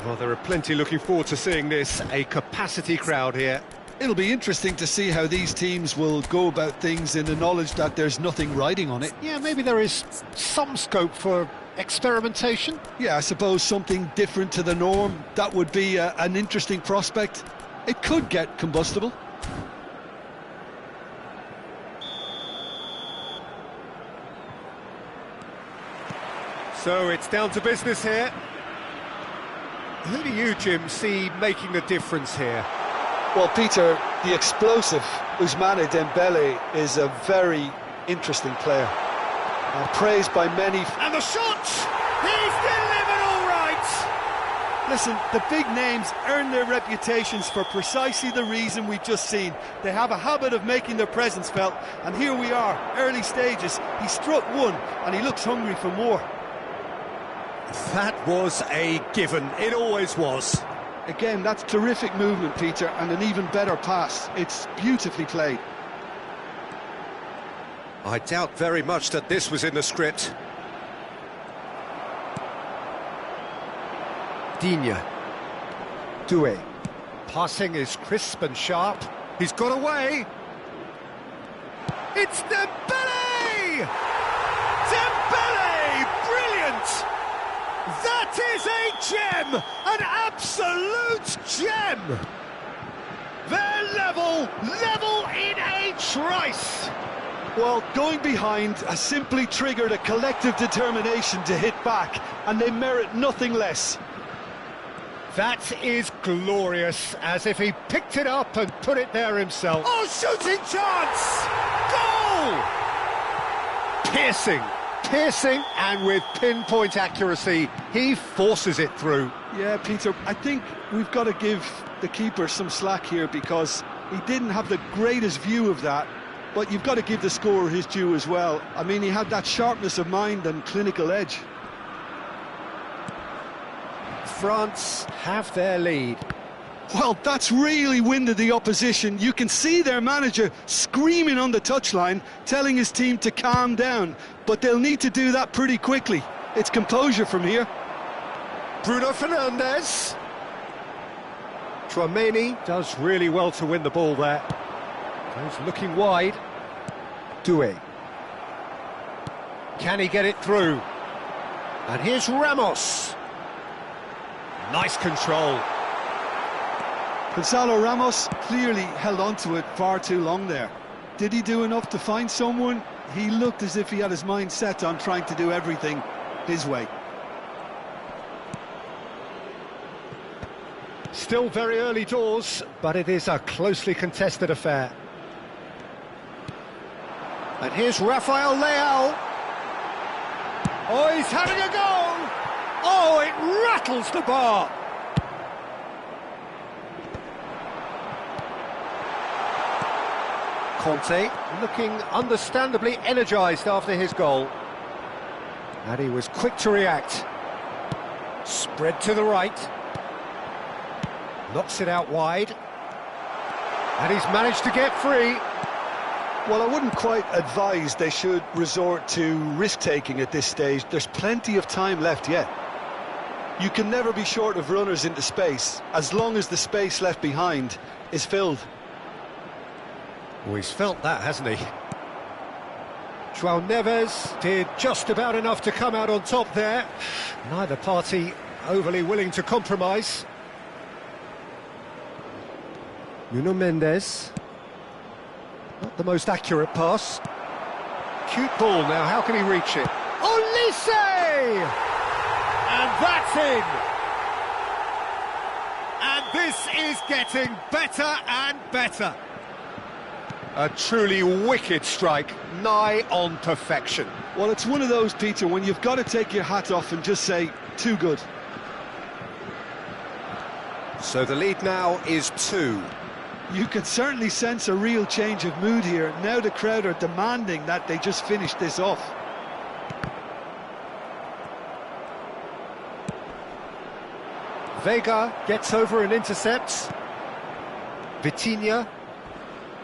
Well, there are plenty looking forward to seeing this. A capacity crowd here. It'll be interesting to see how these teams will go about things in the knowledge that there's nothing riding on it. Yeah, maybe there is some scope for experimentation. Yeah, I suppose something different to the norm. That would be an interesting prospect. It could get combustible. So it's down to business here. Who do you, Jim, see making the difference here? Well, Peter, the explosive Ousmane Dembele is a very interesting player. Praised by many. And the shot! He's delivered all right! Listen, the big names earn their reputations for precisely the reason we've just seen. They have a habit of making their presence felt, and here we are, early stages. He struck one, and he looks hungry for more. That was a given. It always was. Again, that's terrific movement, Peter, and an even better pass. It's beautifully played. I doubt very much that this was in the script. Digne. Doué. Passing is crisp and sharp. He's got away. It's Dembele! Dembele! Brilliant! That is a gem! An absolute gem! They're level in a trice! Well, going behind has simply triggered a collective determination to hit back, and they merit nothing less. That is glorious, as if he picked it up and put it there himself. Oh, shooting chance! Goal! Piercing, and with pinpoint accuracy, he forces it through. Yeah, Peter, I think we've got to give the keeper some slack here, because he didn't have the greatest view of that, but you've got to give the scorer his due as well. I mean, he had that sharpness of mind and clinical edge. France have their lead. Well, that's really winded the opposition. You can see their manager screaming on the touchline, telling his team to calm down, but they'll need to do that pretty quickly. It's composure from here. Bruno Fernandes. Tchouaméni does really well to win the ball there. Goes looking wide. Doué. Can he get it through? And here's Ramos. Nice control. Gonzalo Ramos clearly held on to it far too long there. Did he do enough to find someone? He looked as if he had his mind set on trying to do everything his way. Still very early doors, but it is a closely contested affair. And here's Rafael Leao. Oh, he's having a go! Oh, it rattles the bar! Conte looking understandably energised after his goal. And he was quick to react. Spread to the right. Knocks it out wide. And he's managed to get free. Well, I wouldn't quite advise they should resort to risk-taking at this stage. There's plenty of time left yet. You can never be short of runners into space, as long as the space left behind is filled. Oh, he's felt that, hasn't he? João Neves did just about enough to come out on top there. Neither party overly willing to compromise. Nuno Mendes. Not the most accurate pass. Cute ball now, how can he reach it? Olise! And that's in! And this is getting better and better. A truly wicked strike, nigh on perfection. Well, it's one of those, Peter, when you've got to take your hat off and just say, too good. So the lead now is 2. You can certainly sense a real change of mood here. Now the crowd are demanding that they just finish this off. Vega gets over and intercepts. Vitinha.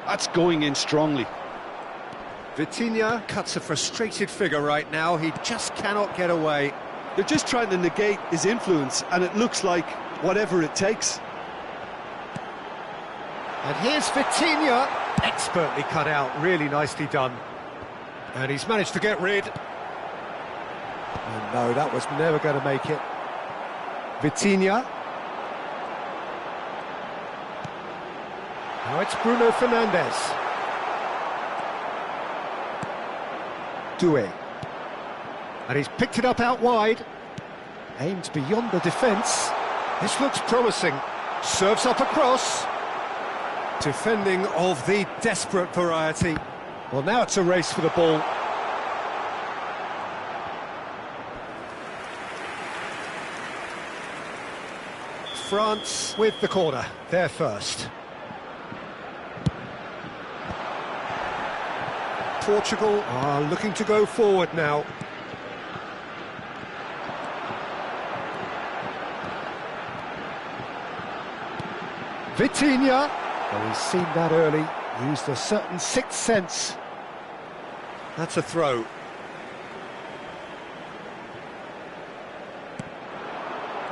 That's going in strongly. Vitinha cuts a frustrated figure right now. He just cannot get away. They're just trying to negate his influence, and it looks like whatever it takes. And here's Vitinha, expertly cut out, really nicely done. And he's managed to get rid. And no, that was never going to make it. Vitinha. Now it's Bruno Fernandes. Doué. And he's picked it up out wide. Aimed beyond the defence. This looks promising. Serves up across. Defending of the desperate variety. Well, now it's a race for the ball. France with the corner, they're first. Portugal are looking to go forward now. Vitinha. Well, he's seen that early, used a certain sixth sense. That's a throw.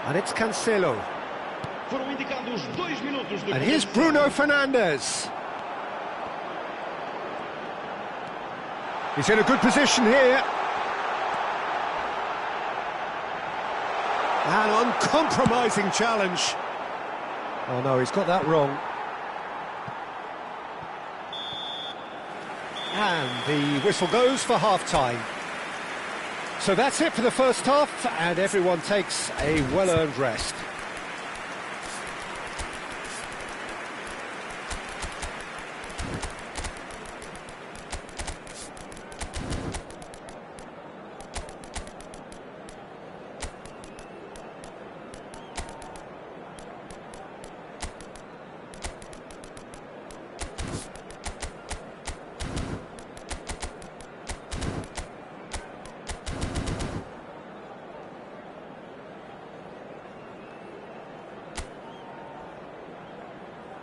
And it's Cancelo. And here's Bruno Fernandes. He's in a good position here. An uncompromising challenge. Oh no, he's got that wrong. And the whistle goes for half-time. So that's it for the first half, and everyone takes a well-earned rest.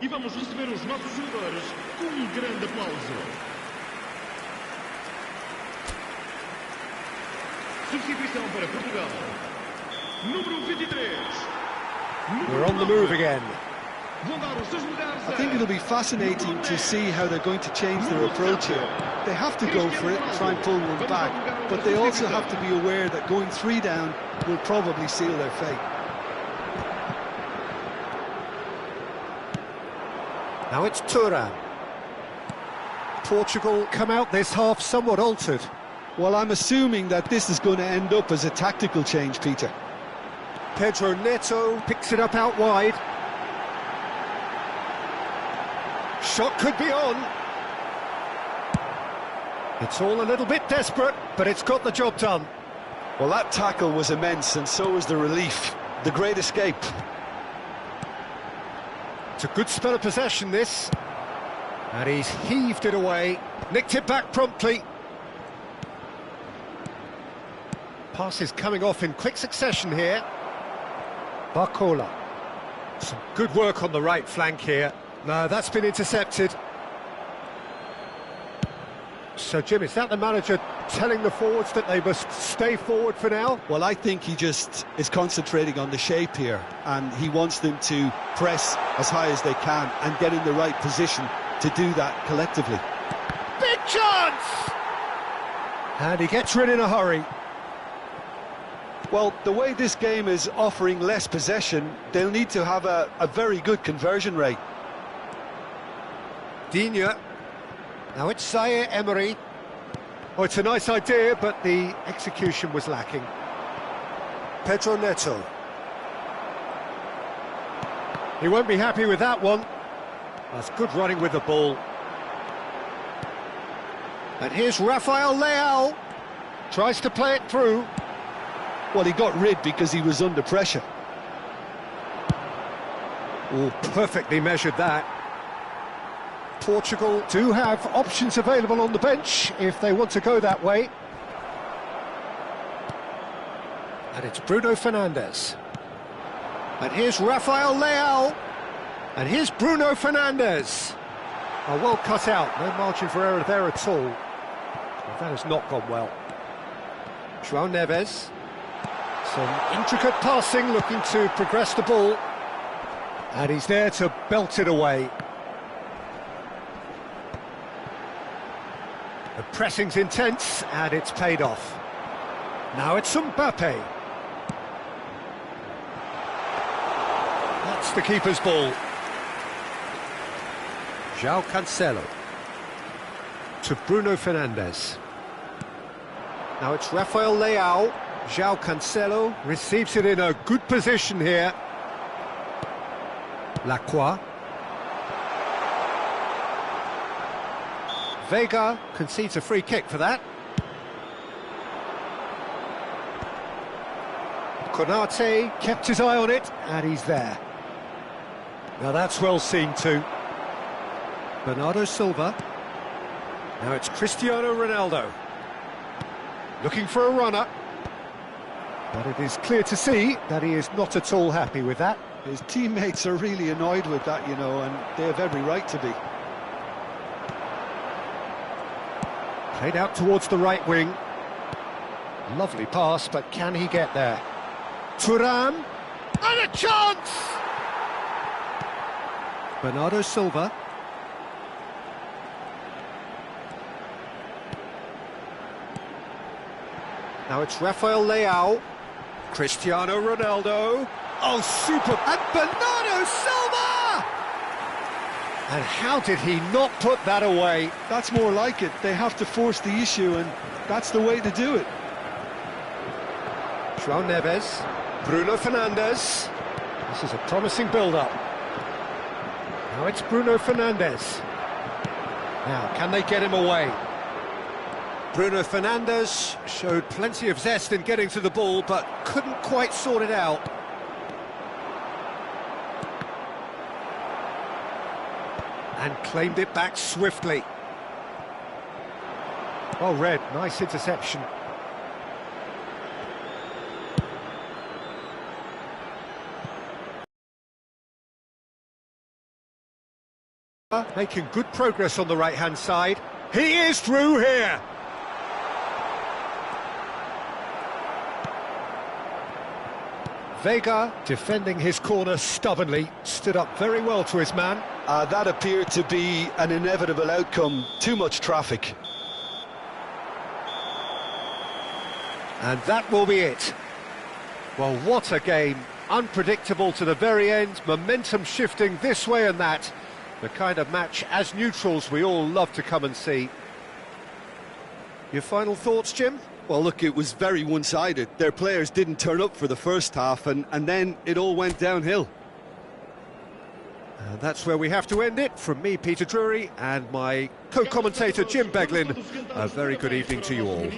E vamos receber os nossos jogadores com grande aplauso. Substituição para Portugal. Número 23. We're on the move again. Vão dar os seus lugares I think it'll be fascinating to see how they're going to change their approach here. They have to go for it, try and pull one back, but they also have to be aware that going 3 down will probably seal their fate. Now it's Thuram. Portugal come out this half somewhat altered. Well, I'm assuming that this is going to end up as a tactical change, Peter. Pedro Neto picks it up out wide. Shot could be on. It's all a little bit desperate, but it's got the job done. Well, that tackle was immense, and so was the relief. The great escape. It's a good spell of possession, this. And he's heaved it away. Nicked it back promptly. Passes coming off in quick succession here. Barcola. Some good work on the right flank here. No, that's been intercepted. So, Jim, is that the manager telling the forwards that they must stay forward for now? Well, I think he just is concentrating on the shape here, and he wants them to press as high as they can and get in the right position to do that collectively. Big chance! And he gets rid in a hurry. Well, the way this game is offering less possession, they'll need to have a very good conversion rate. Digne. Now it's Zaire Emery. Oh, it's a nice idea, but the execution was lacking. Pedro Neto. He won't be happy with that one. That's good running with the ball. And here's Rafael Leao. Tries to play it through. Well, he got rid because he was under pressure. Oh, perfectly measured that. Portugal do have options available on the bench if they want to go that way. And it's Bruno Fernandes. And here's Rafael Leao. And here's Bruno Fernandes. Oh, well cut out, no margin for error there at all. Well, that has not gone well. João Neves. Some intricate passing, looking to progress the ball. And he's there to belt it away. The pressing's intense, and it's paid off. Now it's Mbappe. That's the keeper's ball. João Cancelo. To Bruno Fernandes. Now it's Rafael Leao. João Cancelo receives it in a good position here. Lacroix. Vega concedes a free kick for that. Konate kept his eye on it, and he's there. Now that's well seen too. Bernardo Silva. Now it's Cristiano Ronaldo. Looking for a runner. But it is clear to see that he is not at all happy with that. His teammates are really annoyed with that, you know, and they have every right to be. Played out towards the right wing. Lovely pass, but can he get there? Thuram. And a chance! Bernardo Silva. Now it's Rafael Leao. Cristiano Ronaldo. Oh, super. And Bernardo Silva! And how did he not put that away? That's more like it. They have to force the issue, and that's the way to do it. João Neves. Bruno Fernandes. This is a promising build-up. Now it's Bruno Fernandes. Now, can they get him away? Bruno Fernandes showed plenty of zest in getting to the ball, but couldn't quite sort it out. And claimed it back swiftly. Well read, nice interception. Making good progress on the right-hand side. He is through here! Vega, defending his corner stubbornly, stood up very well to his man. That appeared to be an inevitable outcome. Too much traffic. And that will be it. Well, what a game. Unpredictable to the very end, momentum shifting this way and that. The kind of match, as neutrals, we all love to come and see. Your final thoughts, Jim? Well, look, it was very one-sided. Their players didn't turn up for the first half, and then it all went downhill. And that's where we have to end it. From me, Peter Drury, and my co-commentator, Jim Beglin, a very good evening to you all.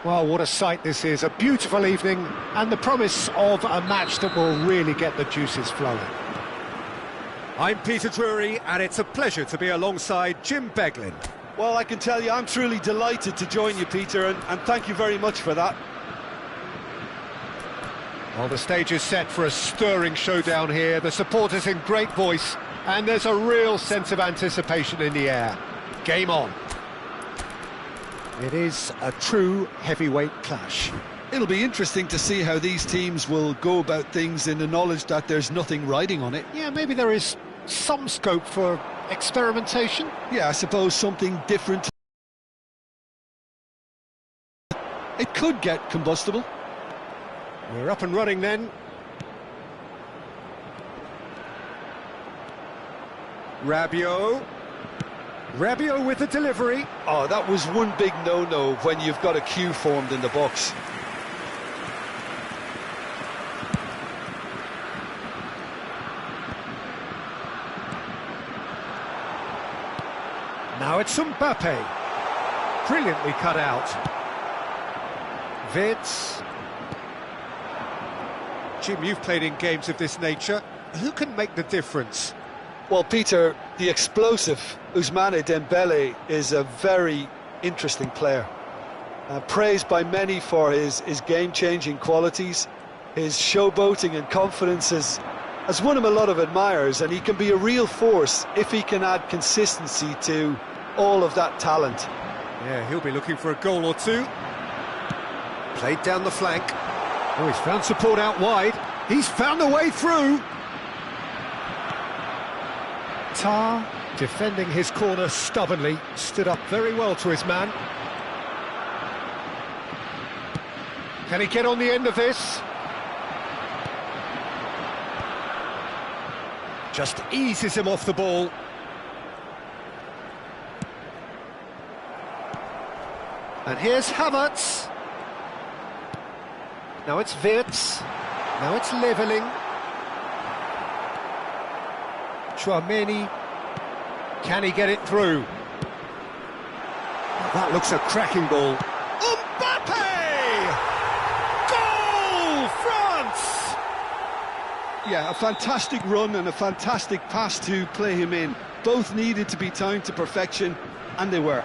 Well, what a sight this is, a beautiful evening, and the promise of a match that will really get the juices flowing. I'm Peter Drury, and it's a pleasure to be alongside Jim Beglin. Well, I can tell you, I'm truly delighted to join you, Peter, and thank you very much for that. Well, the stage is set for a stirring showdown here, the supporters in great voice, and there's a real sense of anticipation in the air. Game on. It is a true heavyweight clash. It'll be interesting to see how these teams will go about things in the knowledge that there's nothing riding on it. Yeah, maybe there is some scope for experimentation. Yeah, I suppose something different. It could get combustible. We're up and running then. Rabiot with the delivery. Oh, that was one big no-no when you've got a queue formed in the box. Now it's Mbappe. Brilliantly cut out. Vitz. Jim, you've played in games of this nature. Who can make the difference? Well, Peter, the explosive Ousmane Dembele is a very interesting player. Praised by many for his game-changing qualities. His showboating and confidence has won him a lot of admirers, and he can be a real force if he can add consistency to all of that talent. Yeah, he'll be looking for a goal or two. Played down the flank. Oh, he's found support out wide. He's found a way through. Tar, defending his corner stubbornly, stood up very well to his man. Can he get on the end of this? Just eases him off the ball. And here's Havertz. Now it's Wirtz. Now it's levelling. Chouameni. Can he get it through? That looks a cracking ball. Mbappe! Goal, France! Yeah, a fantastic run and a fantastic pass to play him in. Both needed to be timed to perfection, and they were.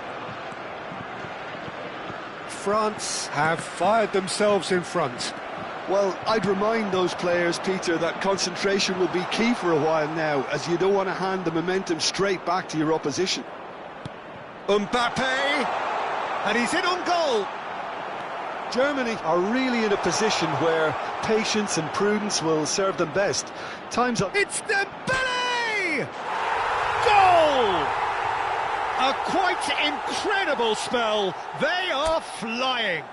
France have fired themselves in front. Well, I'd remind those players, Peter, that concentration will be key for a while now, as you don't want to hand the momentum straight back to your opposition. Mbappe! And he's in on goal! Germany are really in a position where patience and prudence will serve them best. Time's up. It's Dembele! Goal! A quite incredible spell. They are flying.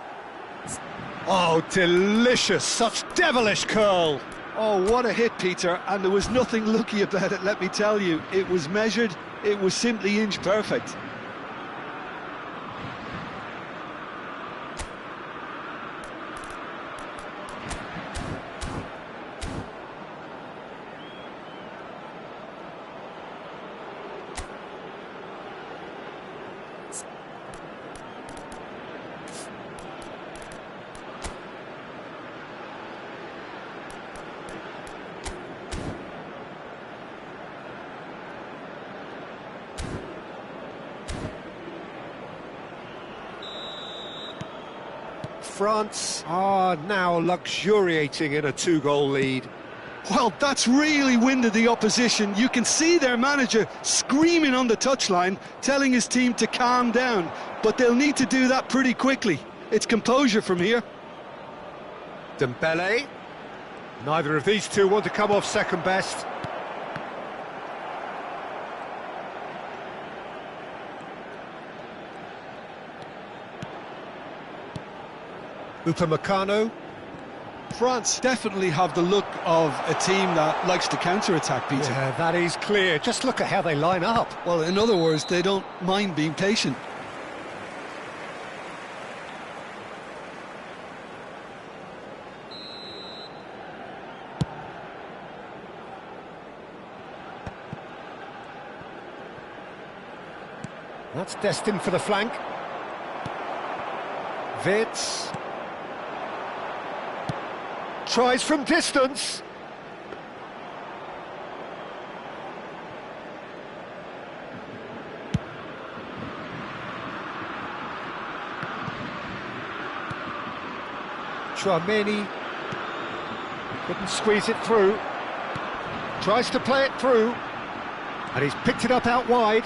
Oh, delicious, such devilish curl. Oh, what a hit, Peter, and there was nothing lucky about it, let me tell you. It was measured, it was simply inch perfect. France are now luxuriating in a two-goal lead. Well, that's really winded the opposition. You can see their manager screaming on the touchline, telling his team to calm down, but they'll need to do that pretty quickly. It's composure from here. Dembele. Neither of these two want to come off second best. Upamecano. France definitely have the look of a team that likes to counter-attack, Peter. Yeah, that is clear. Just look at how they line up. Well, in other words, they don't mind being patient. That's destined for the flank. Vitz. Tries from distance. Tchouaméni couldn't squeeze it through. Tries to play it through, and he's picked it up out wide.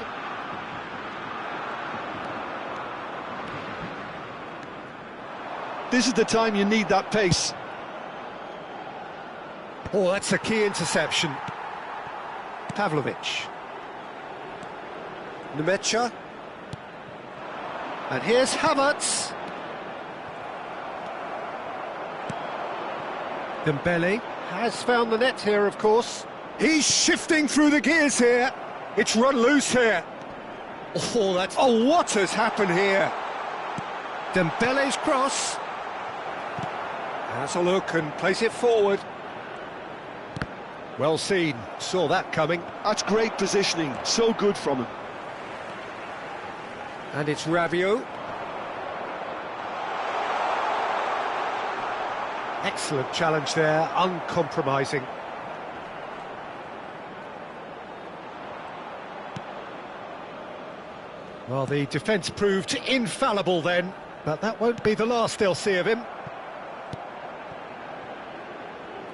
This is the time you need that pace. Oh, that's a key interception. Pavlovic. Nemecha. And here's Havertz. Dembele has found the net here, of course. He's shifting through the gears here. It's run loose here. Oh, what has happened here? Dembele's cross. Has a look and plays it forward. Well seen, saw that coming. That's great positioning, so good from him. And it's Rabiot. Excellent challenge there, uncompromising. Well, the defence proved infallible then, but that won't be the last they'll see of him.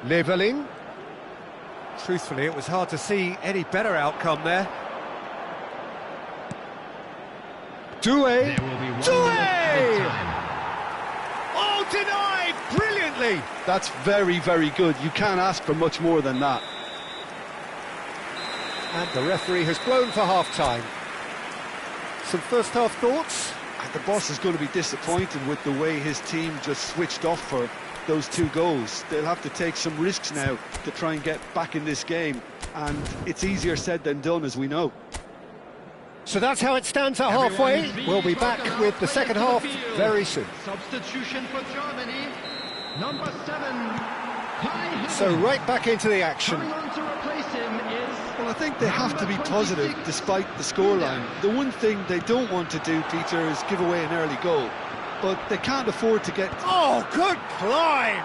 Leveling. Truthfully, it was hard to see any better outcome there. Doué! Doué! Oh, denied! Brilliantly! That's very, very good. You can't ask for much more than that. And the referee has blown for half-time. Some first-half thoughts? The boss is going to be disappointed with the way his team just switched off for those 2 goals. They'll have to take some risks now to try and get back in this game, and it's easier said than done, as we know. So that's how it stands at halfway. We'll be back with the second half very soon. Substitution for Germany, number 7. So right back into the action. Coming on to replace him is... Well, I think they have to be positive despite the scoreline. The one thing they don't want to do, Peter, is give away an early goal. But they can't afford to get... Oh, good climb!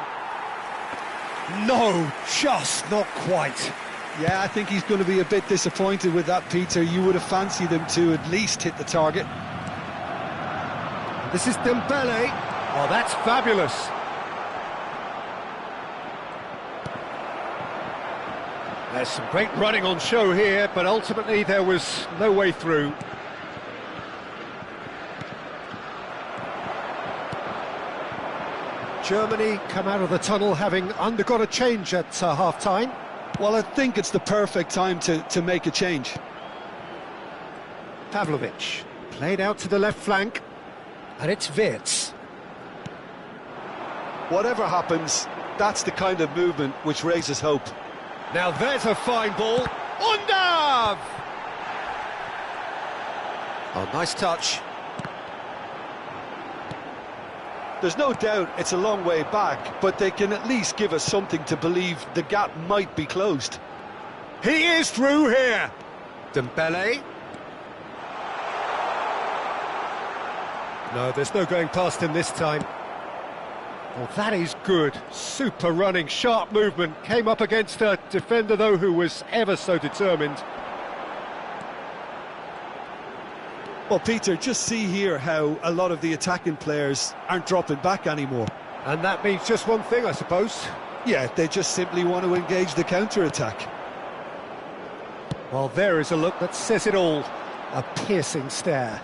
No, just not quite. Yeah, I think he's going to be a bit disappointed with that, Peter. You would have fancied him to at least hit the target. This is Dembele. Oh, that's fabulous. There's some great running on show here, but ultimately there was no way through. Germany come out of the tunnel having undergone a change at half-time. Well, I think it's the perfect time to make a change. Pavlovic played out to the left flank, and it's Vitz. Whatever happens, that's the kind of movement which raises hope. Now there's a fine ball. Undav! Oh, nice touch. There's no doubt it's a long way back, but they can at least give us something to believe the gap might be closed. He is through here. Dembele. No, there's no going past him this time. Well, that is good. Super running, sharp movement. Came up against a defender, though, who was ever so determined. Well, Peter, just see here how a lot of the attacking players aren't dropping back anymore. And that means just one thing, I suppose. Yeah, they just simply want to engage the counter-attack. Well, there is a look that says it all. A piercing stare.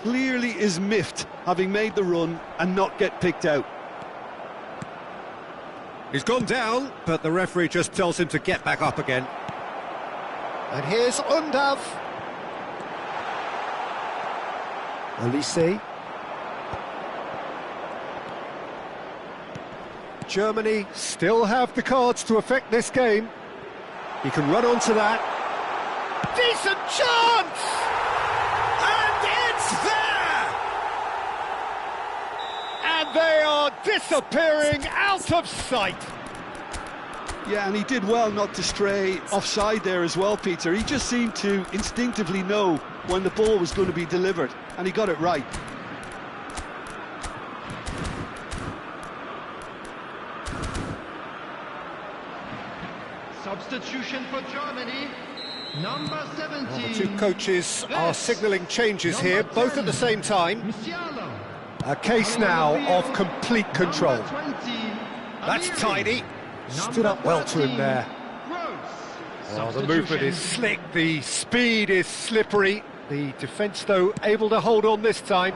Clearly is miffed, having made the run and not get picked out. He's gone down, but the referee just tells him to get back up again. And here's Undav. Olise. Germany still have the cards to affect this game. He can run onto that. Decent chance! And it's there! And they are disappearing out of sight. Yeah, and he did well not to stray offside there as well, Peter. He just seemed to instinctively know when the ball was going to be delivered, and he got it right. Substitution for Germany, number 17. Well, the two coaches are signalling changes here, both at the same time. A case now of complete control. That's tidy. Stood up well to him there. Well, the movement is slick, the speed is slippery. The defence, though, able to hold on this time.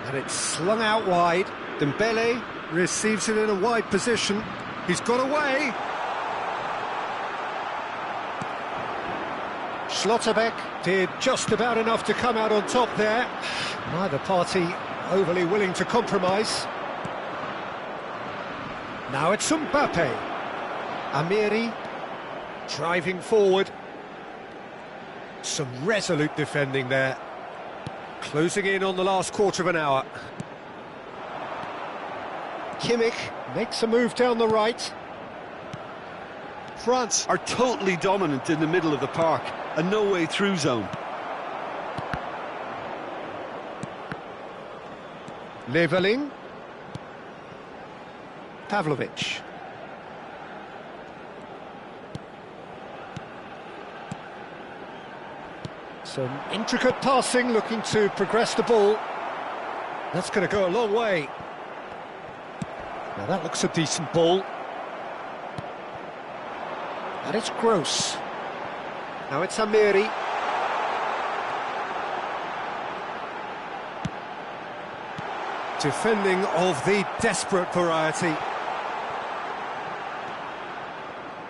And it's slung out wide. Dembele receives it in a wide position. He's got away. Schlotterbeck did just about enough to come out on top there. Neither party overly willing to compromise. Now it's Mbappe. Amiri driving forward. Some resolute defending there. Closing in on the last quarter of an hour. Kimmich makes a move down the right. France are totally dominant in the middle of the park. A no-way through zone. Leveling. Pavlovic. Some intricate passing, looking to progress the ball. That's going to go a long way. Now that looks a decent ball. And it's Gross. Now it's Amiri. Defending of the desperate variety.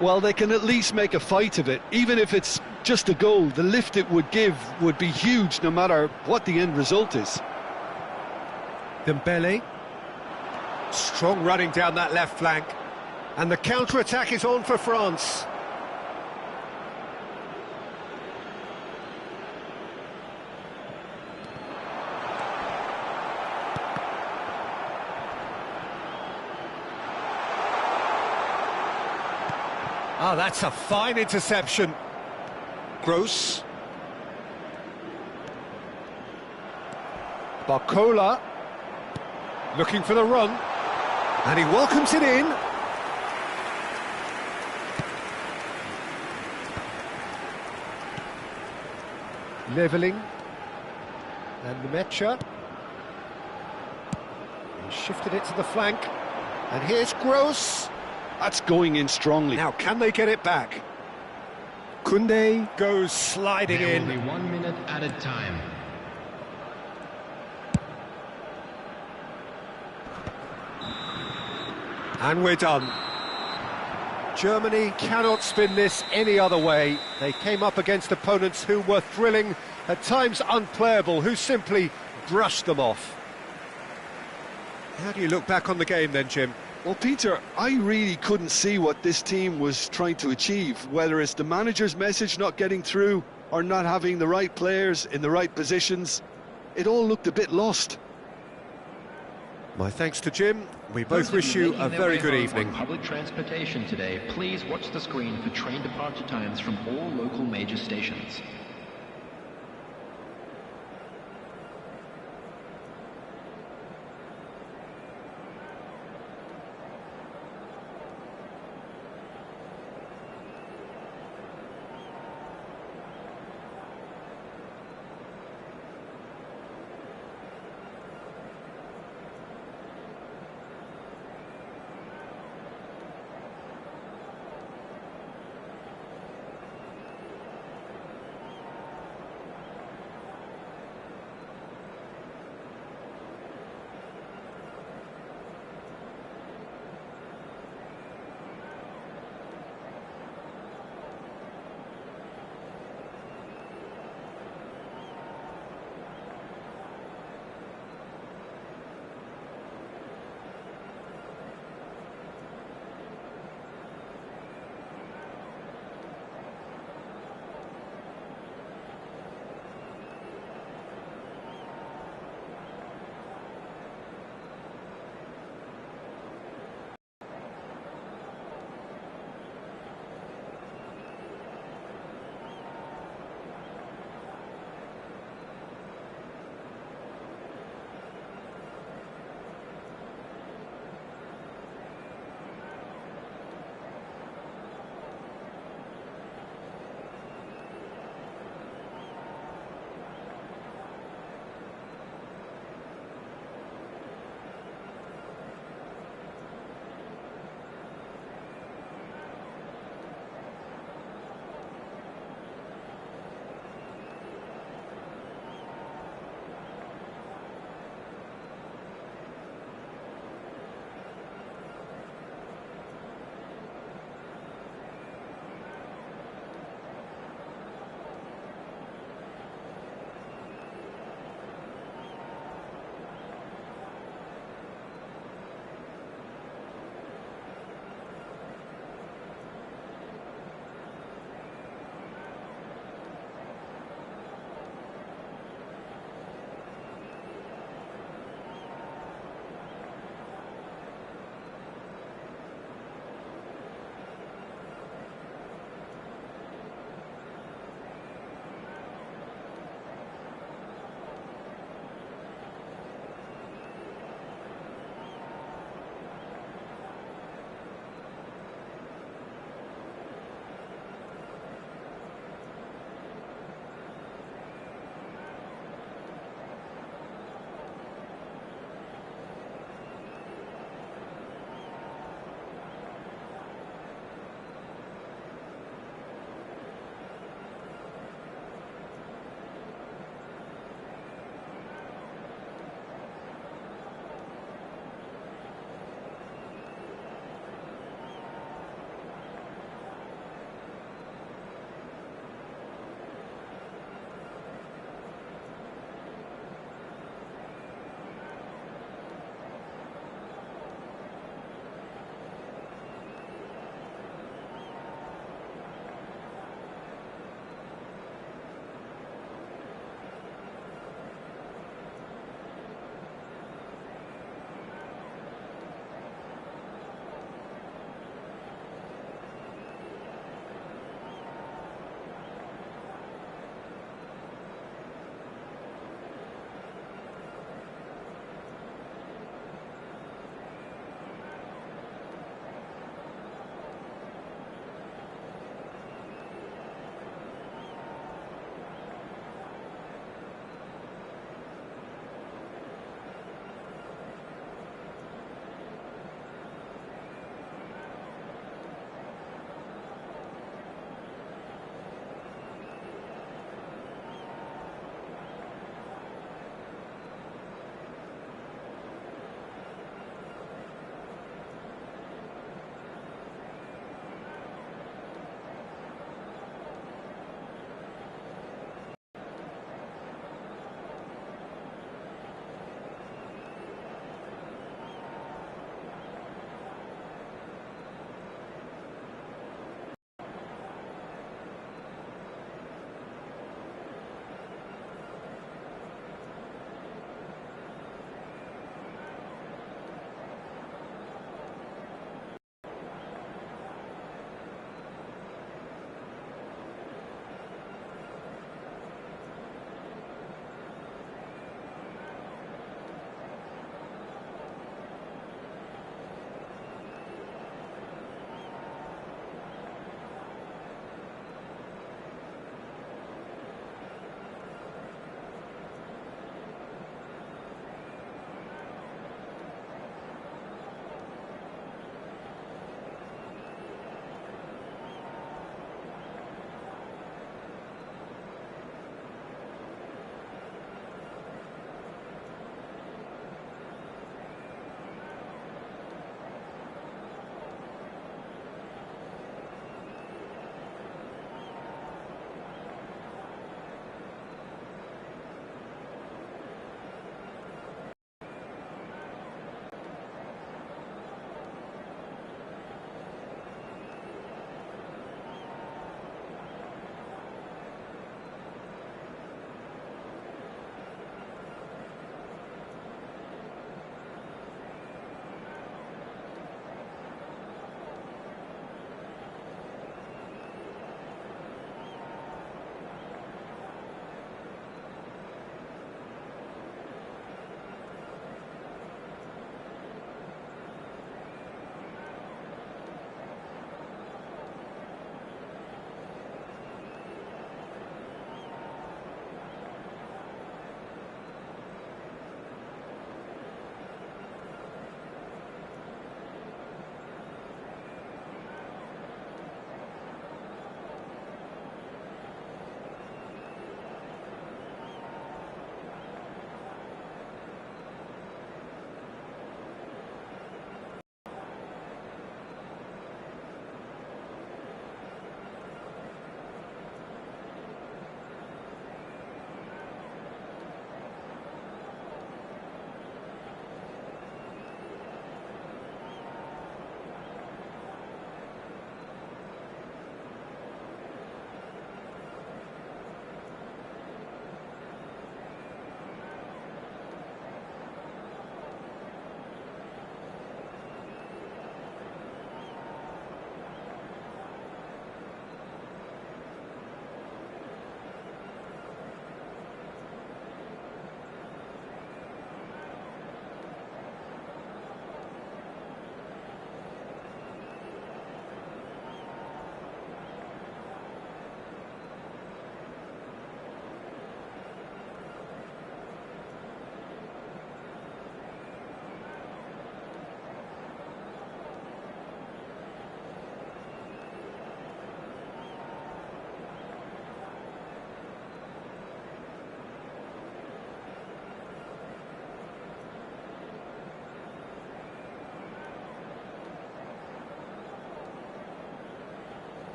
Well, they can at least make a fight of it. Even if it's just a goal, the lift it would give would be huge no matter what the end result is. Dembele. Strong running down that left flank. And the counter-attack is on for France. Oh, that's a fine interception. Gross. Barcola. Looking for the run. And he welcomes it in. Leveling. And Mecha. He shifted it to the flank. And here's Gross. That's going in strongly. Now, can they get it back? Koundé goes sliding There in. will be 1 minute added time. And we're done. Germany cannot spin this any other way. They came up against opponents who were thrilling, at times unplayable, who simply brushed them off. How do you look back on the game then, Jim? Well, Peter, I really couldn't see what this team was trying to achieve, whether it's the manager's message not getting through or not having the right players in the right positions. It all looked a bit lost. My thanks to Jim. We both wish you a very good evening. Public transportation today, please watch the screen for train departure times from all local major stations.